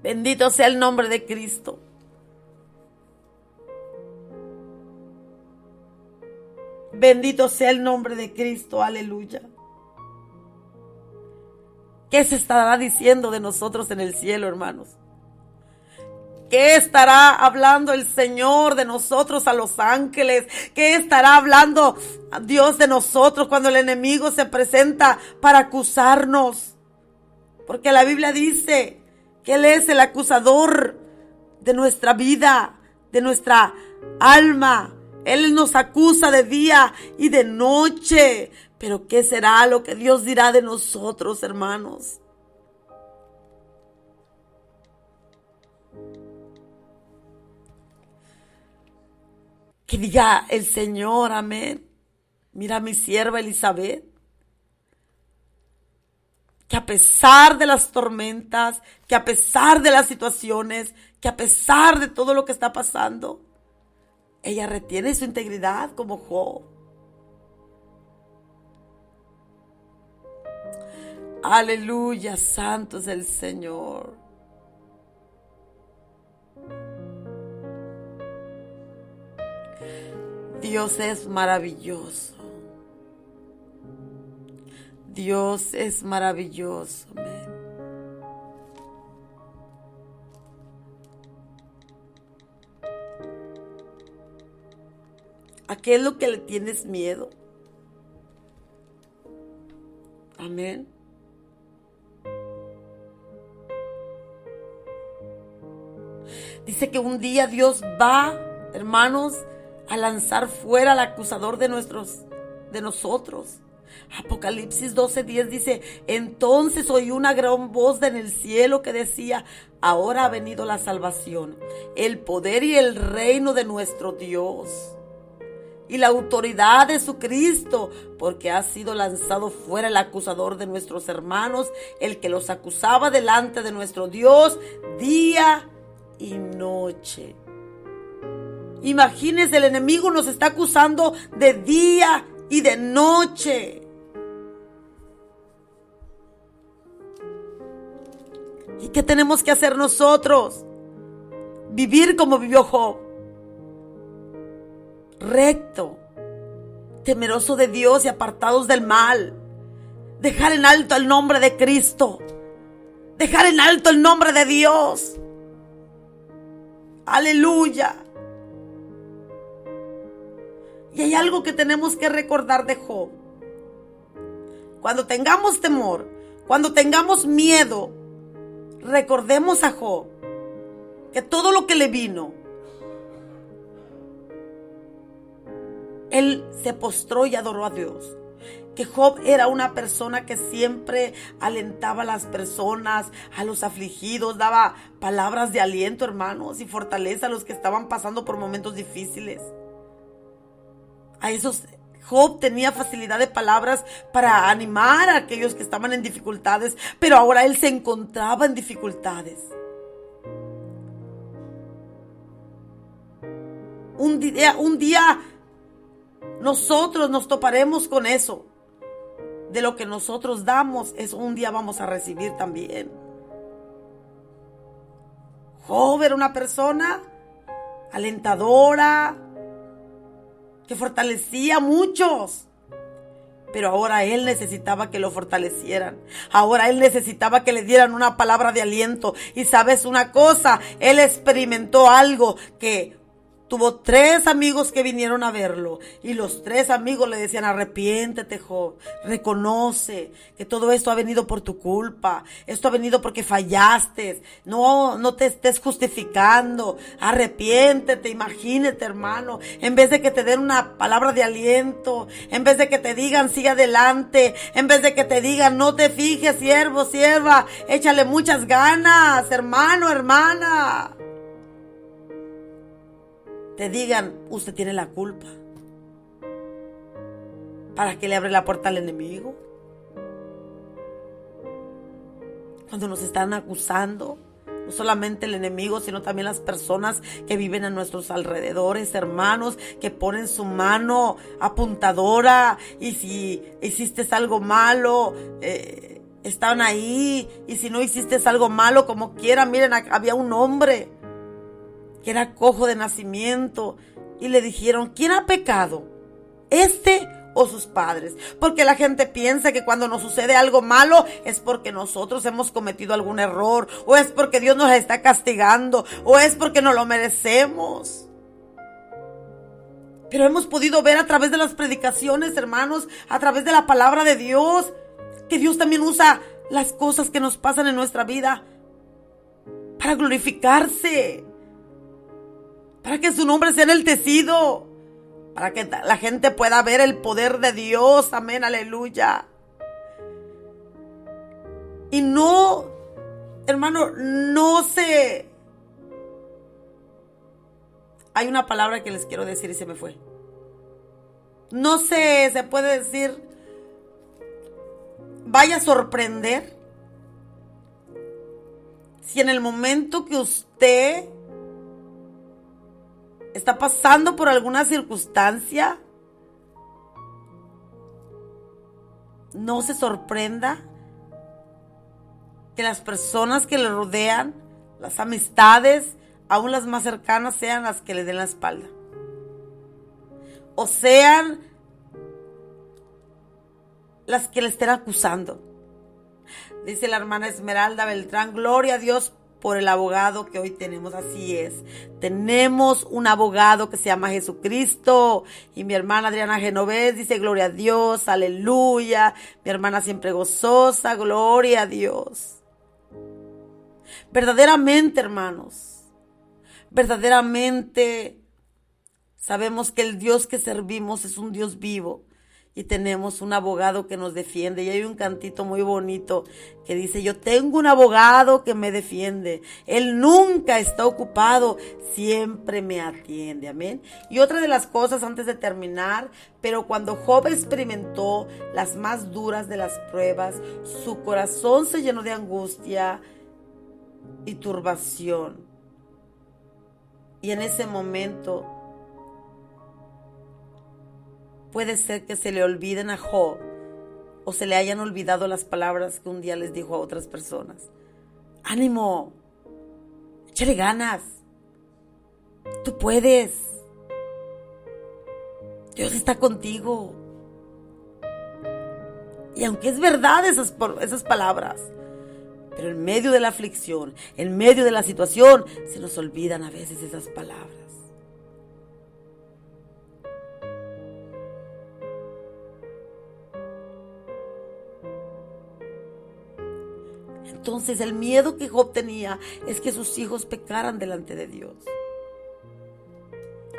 Bendito sea el nombre de Cristo. Bendito sea el nombre de Cristo, aleluya. ¿Qué se estará diciendo de nosotros en el cielo, hermanos? ¿Qué estará hablando el Señor de nosotros a los ángeles? ¿Qué estará hablando Dios de nosotros cuando el enemigo se presenta para acusarnos? Porque la Biblia dice que Él es el acusador de nuestra vida, de nuestra alma. Él nos acusa de día y de noche. Pero ¿qué será lo que Dios dirá de nosotros, hermanos? Que diga el Señor, amén: mira a mi sierva Elizabeth, que a pesar de las tormentas, que a pesar de las situaciones, que a pesar de todo lo que está pasando, ella retiene su integridad como Job. Aleluya, santo es el Señor. Dios es maravilloso. Dios es maravilloso. Amén. ¿A qué es lo que le tienes miedo? Amén. Dice que un día Dios va, hermanos, a lanzar fuera al acusador de nosotros. Apocalipsis 12:10 dice: entonces oí una gran voz en el cielo que decía: ahora ha venido la salvación, el poder y el reino de nuestro Dios y la autoridad de su Cristo, porque ha sido lanzado fuera el acusador de nuestros hermanos, el que los acusaba delante de nuestro Dios día y noche. Imagínense, el enemigo nos está acusando de día y de noche. ¿Y qué tenemos que hacer nosotros? Vivir como vivió Job. Recto, temeroso de Dios y apartados del mal. Dejar en alto el nombre de Cristo. Dejar en alto el nombre de Dios. Aleluya. Y hay algo que tenemos que recordar de Job. Cuando tengamos temor, cuando tengamos miedo, recordemos a Job, que todo lo que le vino, él se postró y adoró a Dios. Que Job era una persona que siempre alentaba a las personas, a los afligidos, daba palabras de aliento, hermanos, y fortaleza a los que estaban pasando por momentos difíciles. A esos, Job tenía facilidad de palabras para animar a aquellos que estaban en dificultades, pero ahora él se encontraba en dificultades. Un día nosotros nos toparemos con eso. De lo que nosotros damos, un día vamos a recibir también. Job era una persona alentadora, que fortalecía a muchos. Pero ahora él necesitaba que lo fortalecieran. Ahora él necesitaba que le dieran una palabra de aliento. Y sabes una cosa, él experimentó algo que tuvo 3 amigos que vinieron a verlo. Y los 3 amigos le decían: arrepiéntete, Job. Reconoce que todo esto ha venido por tu culpa. Esto ha venido porque fallaste. No te estés justificando. Arrepiéntete. Imagínate, hermano. En vez de que te den una palabra de aliento. En vez de que te digan sigue adelante. En vez de que te digan no te fijes, siervo, sierva. Échale muchas ganas, hermano, hermana. Te digan, usted tiene la culpa. ¿Para qué le abre la puerta al enemigo? Cuando nos están acusando, no solamente el enemigo, sino también las personas que viven a nuestros alrededores, hermanos, que ponen su mano apuntadora, y si hiciste algo malo, están ahí, y si no hiciste algo malo, como quiera. Miren, había un hombre que era cojo de nacimiento, y le dijeron: ¿quién ha pecado? ¿Este o sus padres? Porque la gente piensa que cuando nos sucede algo malo es porque nosotros hemos cometido algún error, o es porque Dios nos está castigando, o es porque no lo merecemos. Pero hemos podido ver a través de las predicaciones, hermanos, a través de la palabra de Dios, que Dios también usa las cosas que nos pasan en nuestra vida para glorificarse, para que su nombre sea enaltecido, para que la gente pueda ver el poder de Dios. Amén, aleluya. Y no, hermano, hay una palabra que les quiero decir y se me fue. Se puede decir, vaya a sorprender si en el momento que usted está pasando por alguna circunstancia, no se sorprenda que las personas que le rodean, las amistades, aún las más cercanas, sean las que le den la espalda. O sean las que le estén acusando. Dice la hermana Esmeralda Beltrán, gloria a Dios por el abogado que hoy tenemos. Así es, tenemos un abogado que se llama Jesucristo. Y mi hermana Adriana Genovés dice, gloria a Dios, aleluya. Mi hermana siempre gozosa, gloria a Dios. Verdaderamente, hermanos, verdaderamente sabemos que el Dios que servimos es un Dios vivo y tenemos un abogado que nos defiende. Y hay un cantito muy bonito que dice, yo tengo un abogado que me defiende. Él nunca está ocupado, siempre me atiende. Amén. Y otra de las cosas antes de terminar, pero cuando Job experimentó las más duras de las pruebas, su corazón se llenó de angustia y turbación. Y en ese momento puede ser que se le olviden a Job o se le hayan olvidado las palabras que un día les dijo a otras personas. Ánimo, échale ganas, tú puedes, Dios está contigo. Y aunque es verdad esas palabras, pero en medio de la aflicción, en medio de la situación, se nos olvidan a veces esas palabras. Entonces el miedo que Job tenía es que sus hijos pecaran delante de Dios.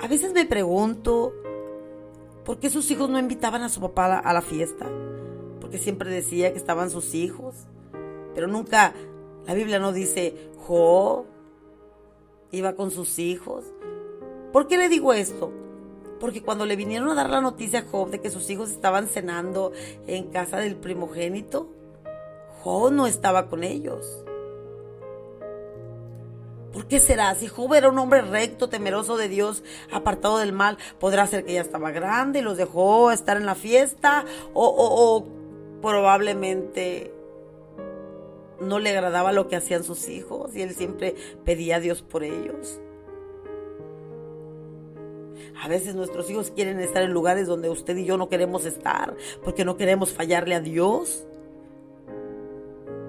A veces me pregunto, ¿por qué sus hijos no invitaban a su papá a la fiesta? Porque siempre decía que estaban sus hijos. Pero nunca, la Biblia no dice, Job iba con sus hijos. ¿Por qué le digo esto? Porque cuando le vinieron a dar la noticia a Job de que sus hijos estaban cenando en casa del primogénito, Job no estaba con ellos. ¿Por qué será? Si Job era un hombre recto, temeroso de Dios, apartado del mal, podrá ser que ya estaba grande y los dejó estar en la fiesta, o probablemente no le agradaba lo que hacían sus hijos y él siempre pedía a Dios por ellos. A veces nuestros hijos quieren estar en lugares donde usted y yo no queremos estar, porque no queremos fallarle a Dios.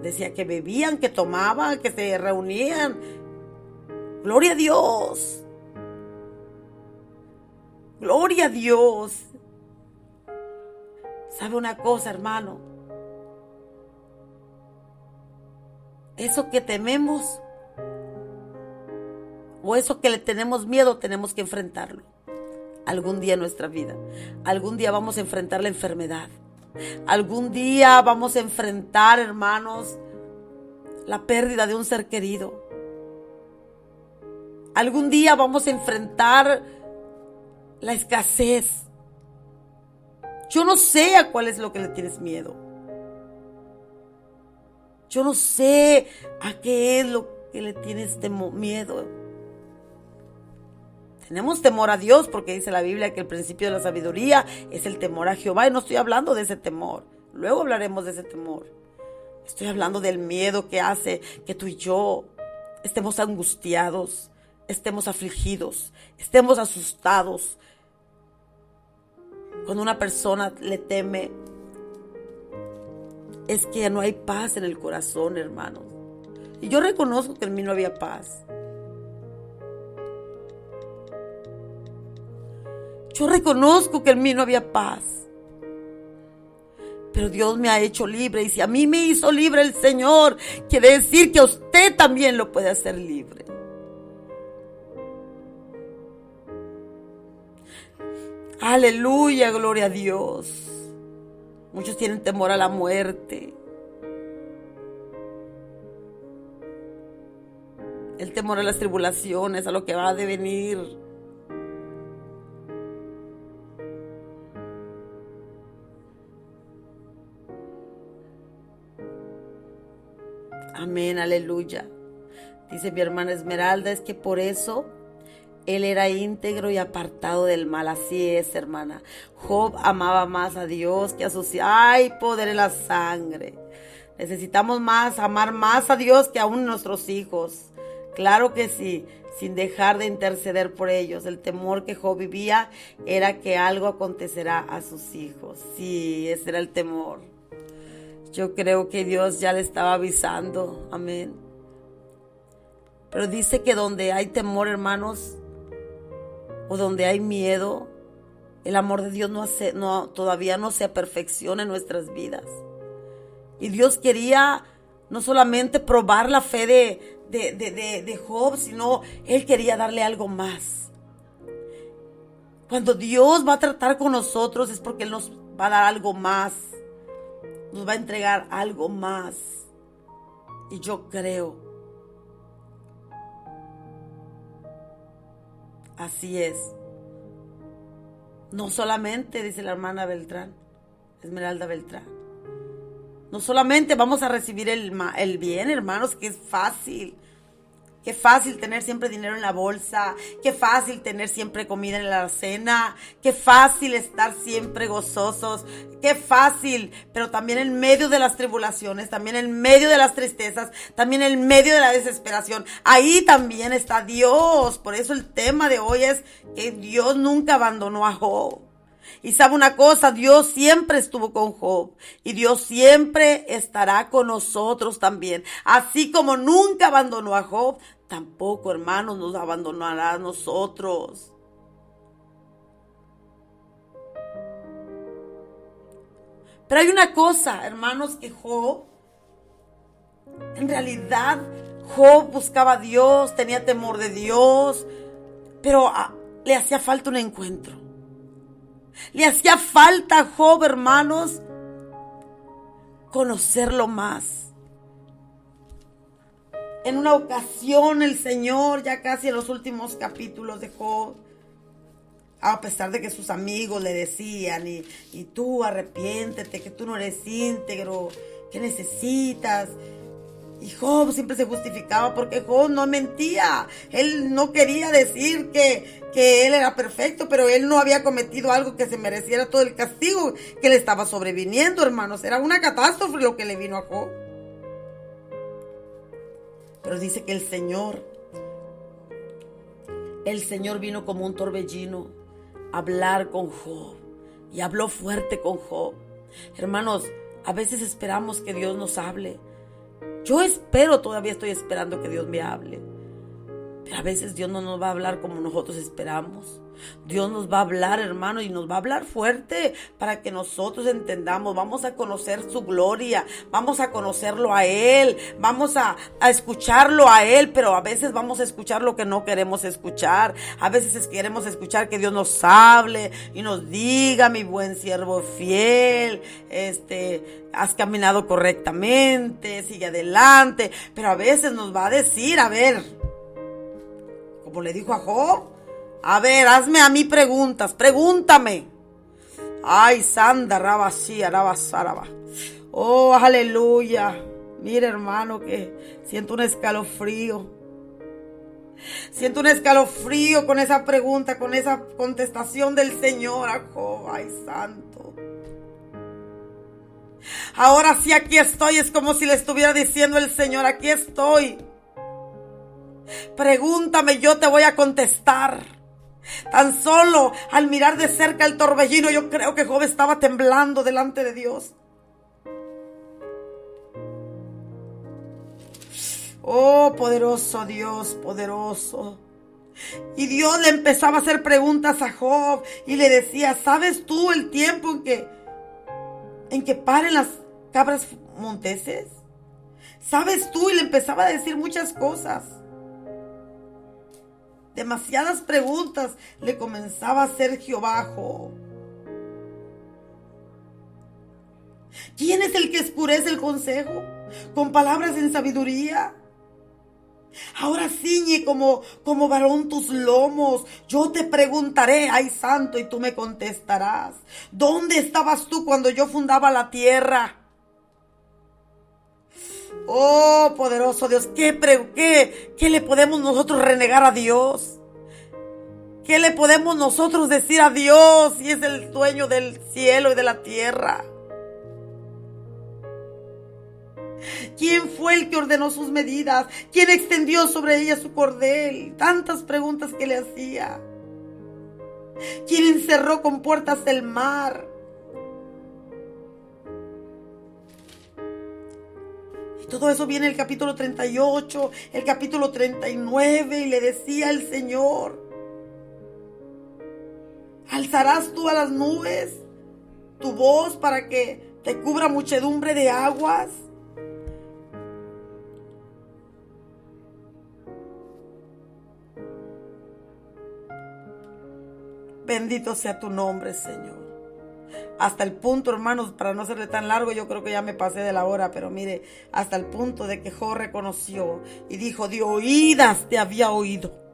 Decía que bebían, que tomaban, que se reunían. Gloria a Dios. Gloria a Dios. ¿Sabe una cosa, hermano? Eso que tememos o eso que le tenemos miedo, tenemos que enfrentarlo. Algún día en nuestra vida. Algún día vamos a enfrentar la enfermedad. Algún día vamos a enfrentar, hermanos, la pérdida de un ser querido. Algún día vamos a enfrentar la escasez. Yo no sé a cuál es lo que le tienes miedo. Yo no sé a qué es lo que le tienes miedo. Tenemos temor a Dios porque dice la Biblia que el principio de la sabiduría es el temor a Jehová. Y no estoy hablando de ese temor. Luego hablaremos de ese temor. Estoy hablando del miedo que hace que tú y yo estemos angustiados, estemos afligidos, estemos asustados. Cuando una persona le teme, es que no hay paz en el corazón, hermanos. Y yo reconozco que en mí no había paz. Yo reconozco que en mí no había paz. Pero Dios me ha hecho libre. Y si a mí me hizo libre el Señor, quiere decir que a usted también lo puede hacer libre. Aleluya, gloria a Dios. Muchos tienen temor a la muerte. El temor a las tribulaciones, a lo que va a devenir. Amén, aleluya. Dice mi hermana Esmeralda, es que por eso Él era íntegro y apartado del mal. Así es, hermana. Job amaba más a Dios que a sus hijos. ¡Ay, poder en la sangre! Necesitamos amar más a Dios que aún nuestros hijos. Claro que sí, sin dejar de interceder por ellos. El temor que Job vivía era que algo acontecerá a sus hijos. Sí, ese era el temor. Yo creo que Dios ya le estaba avisando. Amén. Pero dice que donde hay temor, hermanos, o donde hay miedo, el amor de Dios todavía no se perfecciona en nuestras vidas. Y Dios quería no solamente probar la fe de Job, sino Él quería darle algo más. Cuando Dios va a tratar con nosotros es porque Él nos va a dar algo más. Nos va a entregar algo más. Y yo creo. Así es. No solamente, dice la hermana Beltrán, Esmeralda Beltrán. No solamente vamos a recibir el bien, hermanos, que es fácil. Qué fácil tener siempre dinero en la bolsa. Qué fácil tener siempre comida en la cena. Qué fácil estar siempre gozosos. Qué fácil. Pero también en medio de las tribulaciones, también en medio de las tristezas, también en medio de la desesperación. Ahí también está Dios. Por eso el tema de hoy es que Dios nunca abandonó a Job. Y sabe una cosa, Dios siempre estuvo con Job y Dios siempre estará con nosotros también. Así como nunca abandonó a Job, tampoco, hermanos, nos abandonará a nosotros. Pero hay una cosa, hermanos, que Job, en realidad, Job buscaba a Dios, tenía temor de Dios, pero le hacía falta un encuentro. Le hacía falta a Job, hermanos, conocerlo más. En una ocasión el Señor, ya casi en los últimos capítulos de Job, a pesar de que sus amigos le decían, y tú arrepiéntete, que tú no eres íntegro, que necesitas. Y Job siempre se justificaba porque Job no mentía. Él no quería decir que él era perfecto, pero él no había cometido algo que se mereciera todo el castigo que le estaba sobreviniendo, hermanos. Era una catástrofe lo que le vino a Job. Pero dice que el Señor vino como un torbellino a hablar con Job. Y habló fuerte con Job. Hermanos, a veces esperamos que Dios nos hable. Yo todavía estoy esperando que Dios me hable. Pero a veces Dios no nos va a hablar como nosotros esperamos. Dios nos va a hablar, hermano, y nos va a hablar fuerte para que nosotros entendamos. Vamos a conocer su gloria, vamos a conocerlo a Él, vamos a escucharlo a Él, pero a veces vamos a escuchar lo que no queremos escuchar. A veces queremos escuchar que Dios nos hable y nos diga: mi buen siervo fiel, has caminado correctamente, sigue adelante. Pero a veces nos va a decir, a ver, como le dijo a Job, a ver, hazme a mí preguntas, pregúntame. Ay, sanda, rabasí, arabasáraba. Oh, aleluya. Mira, hermano, que siento un escalofrío. Siento un escalofrío con esa pregunta, con esa contestación del Señor a Job. Ay, santo. Ahora sí, aquí estoy. Es como si le estuviera diciendo el Señor: aquí estoy. Pregúntame, yo te voy a contestar. Tan solo al mirar de cerca el torbellino, yo creo que Job estaba temblando delante de Dios. Oh, poderoso Dios, poderoso. Y Dios le empezaba a hacer preguntas a Job y le decía: ¿sabes tú el tiempo en que paren las cabras monteses? ¿Sabes tú? Y le empezaba a decir muchas cosas. Demasiadas preguntas le comenzaba a hacer Jehová a Job. ¿Quién es el que oscurece el consejo con palabras en sabiduría? Ahora ciñe como varón tus lomos. Yo te preguntaré, ay santo, y tú me contestarás. ¿Dónde estabas tú cuando yo fundaba la tierra? Oh, poderoso Dios, ¿qué le podemos nosotros renegar a Dios? ¿Qué le podemos nosotros decir a Dios si es el dueño del cielo y de la tierra? ¿Quién fue el que ordenó sus medidas? ¿Quién extendió sobre ella su cordel? Tantas preguntas que le hacía. ¿Quién encerró con puertas el mar? Y todo eso viene en el capítulo 38, el capítulo 39, y le decía el Señor: ¿alzarás tú a las nubes tu voz para que te cubra muchedumbre de aguas? Bendito sea tu nombre, Señor. Hasta el punto, hermanos, para no hacerle tan largo, yo creo que ya me pasé de la hora, pero mire, hasta el punto de que Job reconoció y dijo: de oídas te había oído.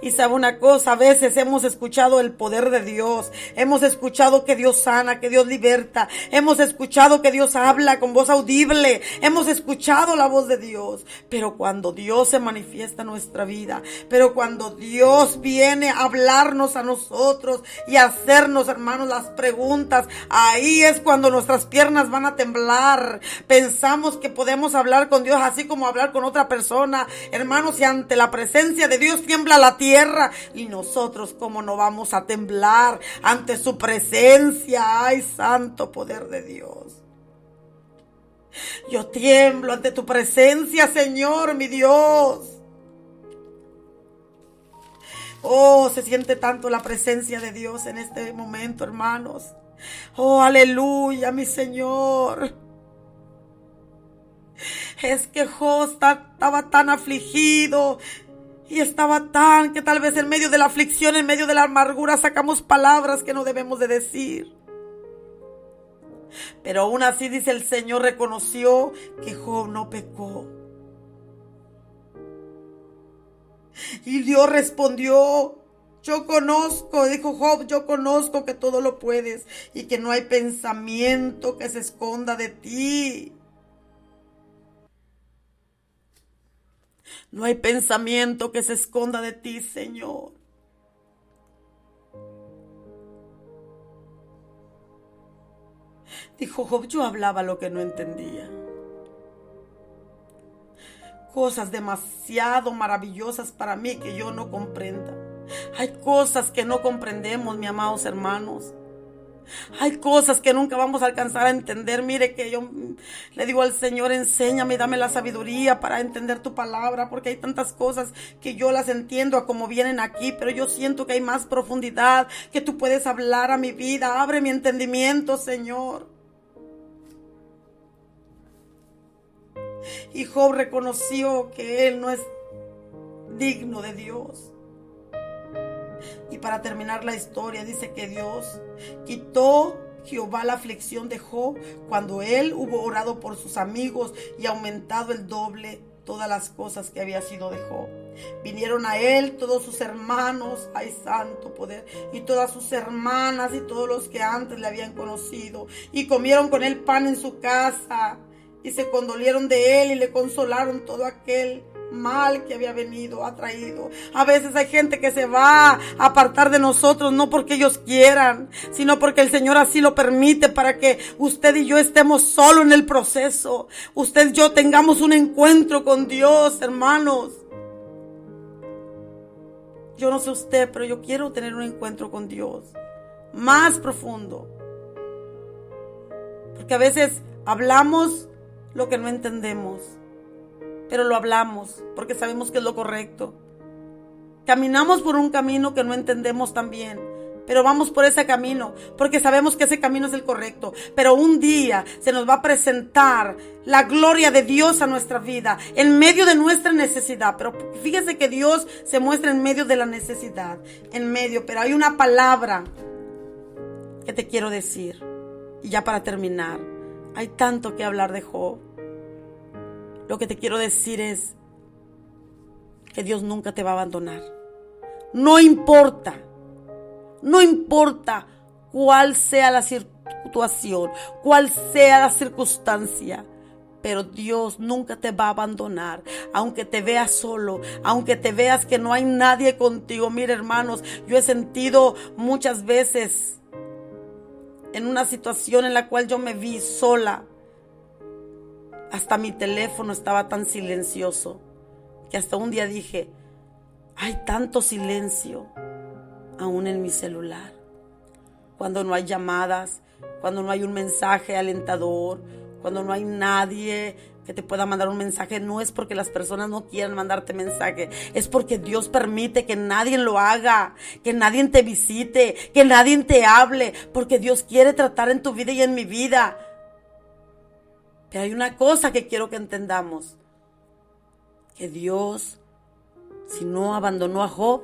Y sabe una cosa, a veces hemos escuchado el poder de Dios, hemos escuchado que Dios sana, que Dios liberta, hemos escuchado que Dios habla con voz audible, hemos escuchado la voz de Dios, pero cuando Dios se manifiesta en nuestra vida, pero cuando Dios viene a hablarnos a nosotros y a hacernos, hermanos, las preguntas, ahí es cuando nuestras piernas van a temblar. Pensamos que podemos hablar con Dios así como hablar con otra persona, hermanos, y ante la presencia de Dios tiembla la tierra, y nosotros cómo no vamos a temblar ante su presencia. Ay, santo poder de Dios, yo tiemblo ante tu presencia, Señor, mi Dios. Oh, se siente tanto la presencia de Dios en este momento, hermanos. Oh, aleluya, mi Señor. Es que Job estaba tan afligido. Y estaba tan que tal vez en medio de la aflicción, en medio de la amargura, sacamos palabras que no debemos de decir. Pero aún así, dice el Señor, reconoció que Job no pecó. Y Dios respondió: yo conozco, dijo Job, yo conozco que todo lo puedes y que no hay pensamiento que se esconda de ti. No hay pensamiento que se esconda de ti, Señor. Dijo Job: yo hablaba lo que no entendía. Cosas demasiado maravillosas para mí que yo no comprenda. Hay cosas que no comprendemos, mis amados hermanos. Hay cosas que nunca vamos a alcanzar a entender. Mire que yo le digo al Señor: enséñame, dame la sabiduría para entender tu palabra, porque hay tantas cosas que yo las entiendo a como vienen aquí, pero yo siento que hay más profundidad, que tú puedes hablar a mi vida. Abre mi entendimiento, Señor. Y Job reconoció que él no es digno de Dios. Y para terminar la historia, dice que Dios quitó Jehová la aflicción de Job cuando él hubo orado por sus amigos y aumentado el doble todas las cosas que había sido de Job. Vinieron a él todos sus hermanos, ay, santo poder, y todas sus hermanas y todos los que antes le habían conocido, y comieron con él pan en su casa, y se condolieron de él y le consolaron todo aquel mal que había venido, ha traído. A veces hay gente que se va a apartar de nosotros, no porque ellos quieran, sino porque el Señor así lo permite, para que usted y yo estemos solo en el proceso. Usted y yo tengamos un encuentro con Dios, hermanos. Yo no sé usted, pero yo quiero tener un encuentro con Dios más profundo, porque a veces hablamos lo que no entendemos, pero lo hablamos porque sabemos que es lo correcto. Caminamos por un camino que no entendemos también, pero vamos por ese camino porque sabemos que ese camino es el correcto. Pero un día se nos va a presentar la gloria de Dios a nuestra vida en medio de nuestra necesidad. Pero fíjese que Dios se muestra en medio de la necesidad, pero hay una palabra que te quiero decir. Y ya para terminar, hay tanto que hablar de Job. Lo que te quiero decir es que Dios nunca te va a abandonar. No importa cuál sea la situación, cuál sea la circunstancia. pero Dios nunca te va a abandonar, aunque te veas solo, aunque te veas que no hay nadie contigo. Mira, hermanos, yo he sentido muchas veces en una situación en la cual yo me vi sola. Hasta mi teléfono estaba tan silencioso que hasta un día dije, hay tanto silencio aún en mi celular. Cuando no hay llamadas, cuando no hay un mensaje alentador, cuando no hay nadie que te pueda mandar un mensaje, no es porque las personas no quieran mandarte mensaje, es porque Dios permite que nadie lo haga, que nadie te visite, que nadie te hable, porque Dios quiere tratar en tu vida y en mi vida. Pero hay una cosa que quiero que entendamos, que Dios, si no abandonó a Job,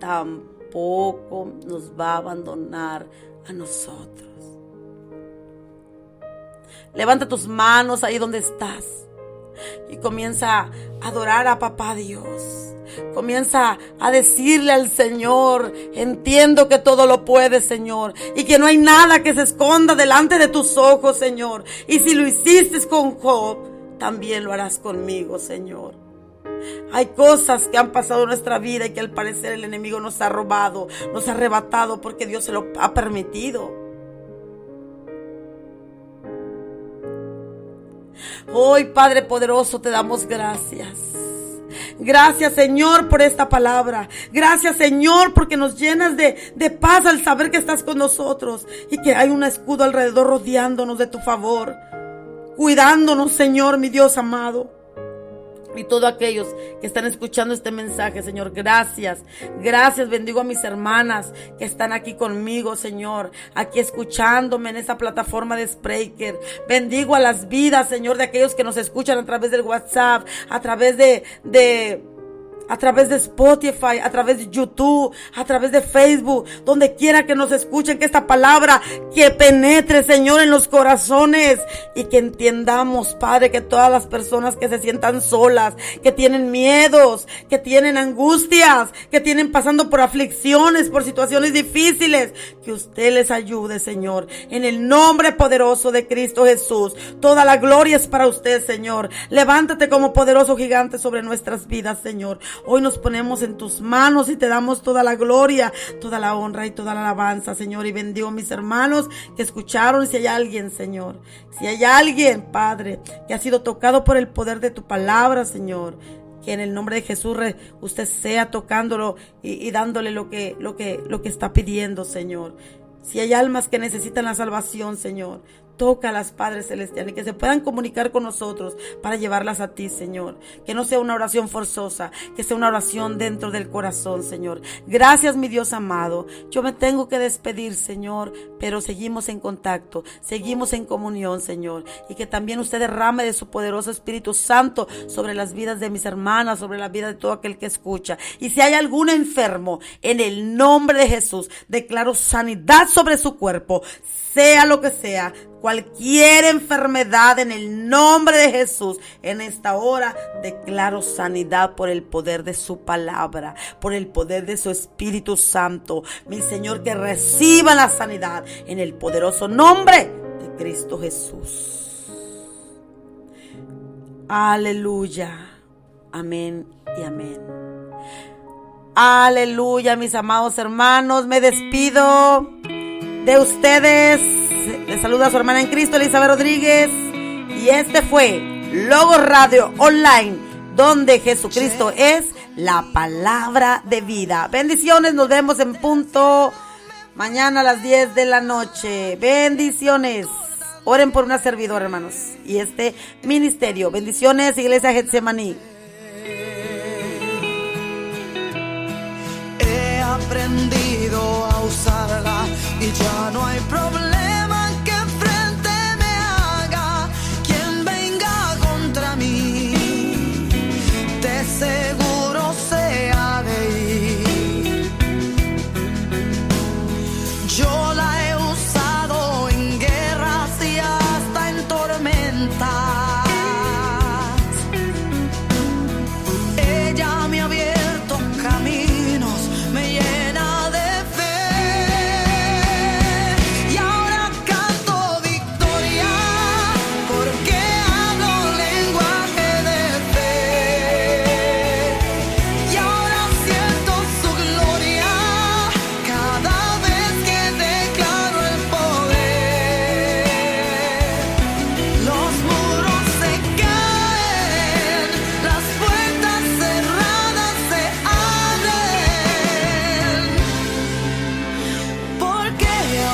tampoco nos va a abandonar a nosotros. Levanta tus manos ahí donde estás y comienza a adorar a Papá Dios. Comienza a decirle al Señor, entiendo que todo lo puedes, Señor, y que no hay nada que se esconda delante de tus ojos, Señor. Y si lo hiciste con Job, también lo harás conmigo, Señor. Hay cosas que han pasado en nuestra vida y que al parecer el enemigo nos ha robado, nos ha arrebatado porque Dios se lo ha permitido. Hoy, Padre poderoso, te damos gracias. Gracias, Señor, por esta palabra. Gracias, Señor, porque nos llenas de paz al saber que estás con nosotros y que hay un escudo alrededor rodeándonos de tu favor, cuidándonos, Señor, mi Dios amado. Y todos aquellos que están escuchando este mensaje, Señor, gracias. Gracias, bendigo a mis hermanas que están aquí conmigo, Señor, aquí escuchándome en esa plataforma de Spreaker. Bendigo a las vidas, Señor, de aquellos que nos escuchan a través del WhatsApp, a través de Spotify, a través de YouTube, a través de Facebook, donde quiera que nos escuchen, que esta palabra que penetre, Señor, en los corazones y que entendamos, Padre, que todas las personas que se sientan solas, que tienen miedos, que tienen angustias, que tienen pasando por aflicciones, por situaciones difíciles, que usted les ayude, Señor, en el nombre poderoso de Cristo Jesús. Toda la gloria es para usted, Señor. Levántate como poderoso gigante sobre nuestras vidas, Señor. Hoy nos ponemos en tus manos y te damos toda la gloria, toda la honra y toda la alabanza, Señor. Y bendigo a mis hermanos que escucharon. Si hay alguien, Señor, si hay alguien, Padre, que ha sido tocado por el poder de tu palabra, Señor, que en el nombre de Jesús usted sea tocándolo y dándole lo que está pidiendo, Señor. Si hay almas que necesitan la salvación, Señor, tócalas, Padre Celestial, y que se puedan comunicar con nosotros para llevarlas a ti, Señor. Que no sea una oración forzosa, que sea una oración dentro del corazón, Señor. Gracias, mi Dios amado. Yo me tengo que despedir, Señor, pero seguimos en contacto, seguimos en comunión, Señor. Y que también usted derrame de su poderoso Espíritu Santo sobre las vidas de mis hermanas, sobre la vida de todo aquel que escucha. Y si hay algún enfermo, en el nombre de Jesús, declaro sanidad sobre su cuerpo, sea lo que sea, cualquier enfermedad, en el nombre de Jesús. En esta hora declaro sanidad por el poder de su palabra, por el poder de su Espíritu Santo. Mi Señor, que reciba la sanidad en el poderoso nombre de Cristo Jesús. Aleluya. Amén y amén. Aleluya, mis amados hermanos. Me despido de ustedes. Les saluda su hermana en Cristo, Elizabeth Rodríguez. Y este fue Logos Radio Online, donde Jesucristo es la palabra de vida. Bendiciones, nos vemos en punto mañana a las 10 de la noche. Bendiciones. Oren por una servidora, hermanos, y este ministerio. Bendiciones, Iglesia Getsemaní. He aprendido a usarla y ya no hay problema que enfrente me haga quien venga contra mí. De seguro se ha de ir. Yo la he usado en guerras y hasta en tormentas. Ella me ha abierto caminos, me llena de fe. Y ahora canto victoria porque hablo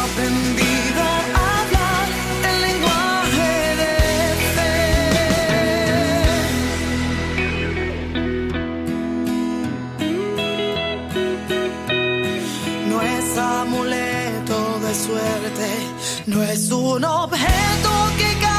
aprendido a hablar el lenguaje de fe. No es amuleto de suerte, no es un objeto que cae